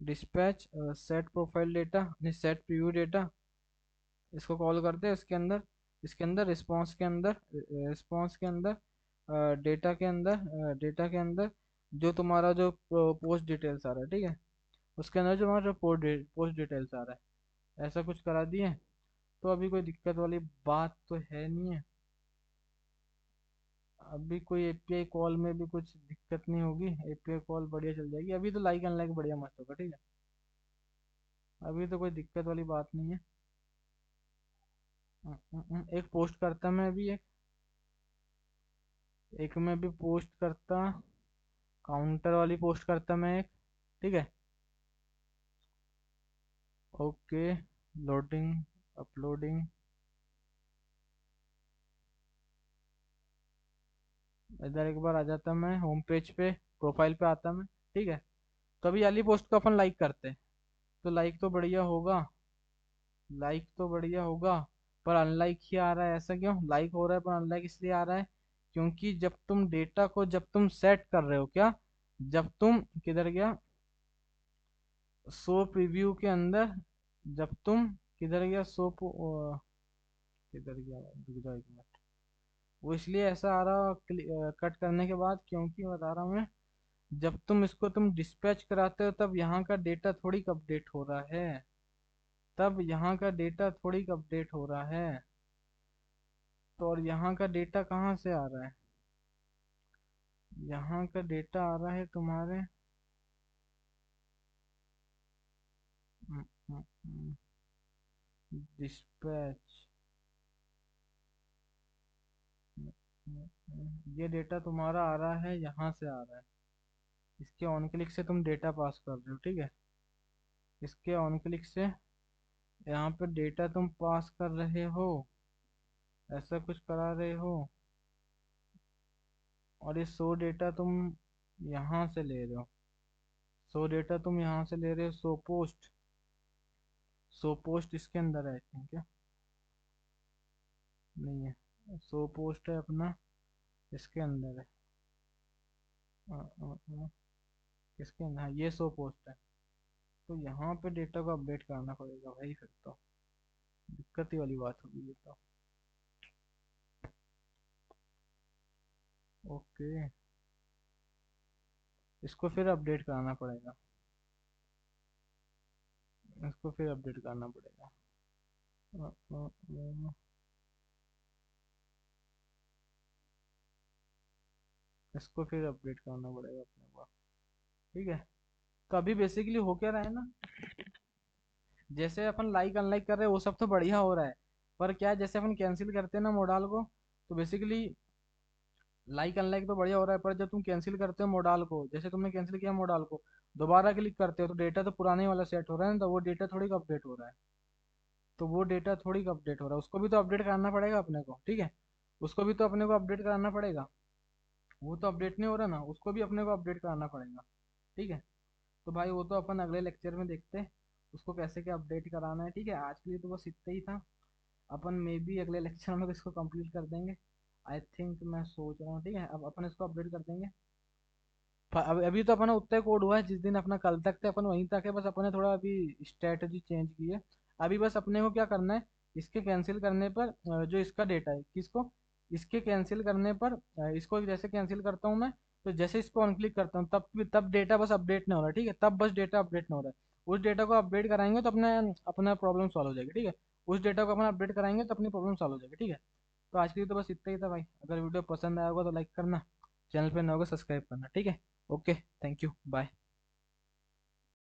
S1: dispatch set profile data, set preview data, इसको कॉल करते हैं इसके अंदर। इसके अंदर रिस्पॉन्स के अंदर, रिस्पॉन्स के अंदर डेटा के अंदर, डेटा के अंदर जो तुम्हारा जो पोस्ट डिटेल्स आ रहा है, ठीक है, उसके अंदर जो हमारा पोस्ट डिटेल्स आ रहा है, ऐसा कुछ करा दिए। तो अभी कोई दिक्कत वाली बात तो है नहीं है, अभी कोई एपीआई कॉल में भी कुछ दिक्कत नहीं होगी, एपीआई कॉल बढ़िया चल जाएगी। अभी तो लाइक अनलाइक बढ़िया मस्त होगा, ठीक है। अभी तो कोई दिक्कत वाली बात नहीं है। एक पोस्ट करता मैं अभी, एक मैं भी पोस्ट करता, काउंटर वाली पोस्ट करता मैं एक, ठीक है। ओके, लोडिंग, अपलोडिंग, इधर एक बार आ जाता मैं होम पेज पे, प्रोफाइल पे आता मैं, ठीक है। तो अभी वाली पोस्ट को अपन लाइक करते हैं, तो लाइक तो बढ़िया होगा, लाइक तो बढ़िया होगा, पर अनलाइक ही आ रहा है, ऐसा क्यों? लाइक हो रहा है पर अनलाइक इसलिए आ रहा है क्योंकि जब तुम डेटा को, जब तुम सेट कर रहे हो क्या, जब तुम, किधर गया, शो प्रीव्यू के अंदर, जब तुम, किधर गया शो, किधर गया, रुक जाओ एक मिनट। वो इसलिए ऐसा आ रहा कट करने के बाद, क्योंकि बता रहा हूँ मैं, जब तुम इसको तुम डिस्पैच कराते हो तब यहाँ का डेटा थोड़ी अपडेट हो रहा है, तब यहाँ का डेटा थोड़ी अपडेट हो रहा है। तो और यहाँ का डेटा कहाँ से आ रहा है, यहाँ का डेटा आ रहा है तुम्हारे डिस्पैच, ये डेटा तुम्हारा आ रहा है, यहाँ से आ रहा है, इसके ऑन क्लिक से तुम डेटा पास कर रहे हो, ठीक है। इसके ऑन क्लिक से यहाँ पे डेटा तुम पास कर रहे हो, ऐसा कुछ करा रहे हो, और ये सो डेटा तुम यहाँ से ले रहे हो, सो डेटा तुम यहाँ से ले रहे हो, सो पोस्ट, सो पोस्ट इसके अंदर है, आई थिंक, क्या नहीं है, सो पोस्ट है अपना, इसके अंदर है, अ, अ, अ, किसके अंदर, हाँ ये सो पोस्ट है। तो यहाँ पे डेटा को अपडेट करना पड़ेगा भाई, फिर तो दिक्कत ही वाली बात होगी ये तो। ओके, इसको फिर अपडेट कराना पड़ेगा, इसको फिर अपडेट करना पड़ेगा, अ, अ, इसको फिर अपडेट करना पड़ेगा अपने को, ठीक है। तो अभी बेसिकली हो क्या रहा है ना, जैसे अपन लाइक अनलाइक कर रहे हैं वो सब तो बढ़िया हो रहा है, पर क्या है, जैसे अपन कैंसिल करते हैं ना मोडाल को, तो बेसिकली लाइक अनलाइक तो बढ़िया हो रहा है, पर जब तुम कैंसिल करते हो मोडाल को, जैसे तुमने कैंसिल किया मोडाल को, दोबारा क्लिक करते हो तो डेटा तो पुराने वाला सेट हो रहा है ना, तो वो डेटा थोड़ी का अपडेट हो रहा है। तो वो डेटा थोड़ी का अपडेट हो रहा है, उसको भी तो अपडेट कराना पड़ेगा अपने को, ठीक है। उसको भी तो अपने को अपडेट कराना पड़ेगा। वो तो अपडेट नहीं हो रहा ना, उसको भी अपने को अपडेट कराना पड़ेगा, ठीक है। तो भाई वो तो अपन अगले लेक्चर में देखते हैं उसको कैसे क्या अपडेट कराना है, ठीक है। आज के लिए तो बस इतना ही था। अपन मे बी अगले लेक्चर में इसको कंप्लीट कर देंगे। आई थिंक, मैं सोच रहा हूँ, ठीक है, अब अपन इसको अपडेट कर देंगे। अभी अभी तो अपना उतना कोड हुआ है, जिस दिन अपना कल तक थे अपन वहीं तक है, बस अपने थोड़ा अभी स्ट्रेटजी चेंज की है। अभी बस अपने को क्या करना है, इसके कैंसिल करने पर जो इसका डेटा है किसको, इसके कैंसिल करने पर इसको जैसे कैंसिल करता हूँ मैं, तो जैसे इस पर ऑन क्लिक करता हूँ तब डेटा बस अपडेट नहीं हो रहा, ठीक है, तब बस डेटा अपडेट नहीं हो रहा है। उस डेटा को अपडेट कराएंगे तो अपने अपना प्रॉब्लम सॉल्व हो जाएगी, ठीक है। उस डेटा को अपन अपडेट कराएंगे तो अपनी प्रॉब्लम सॉल्व हो जाएगी, ठीक है। तो आज के लिए तो बस इतना ही था भाई। अगर वीडियो पसंद आया होगा तो लाइक करना, चैनल पे नया होगा सब्सक्राइब करना, ठीक है। Okay, thank you, bye.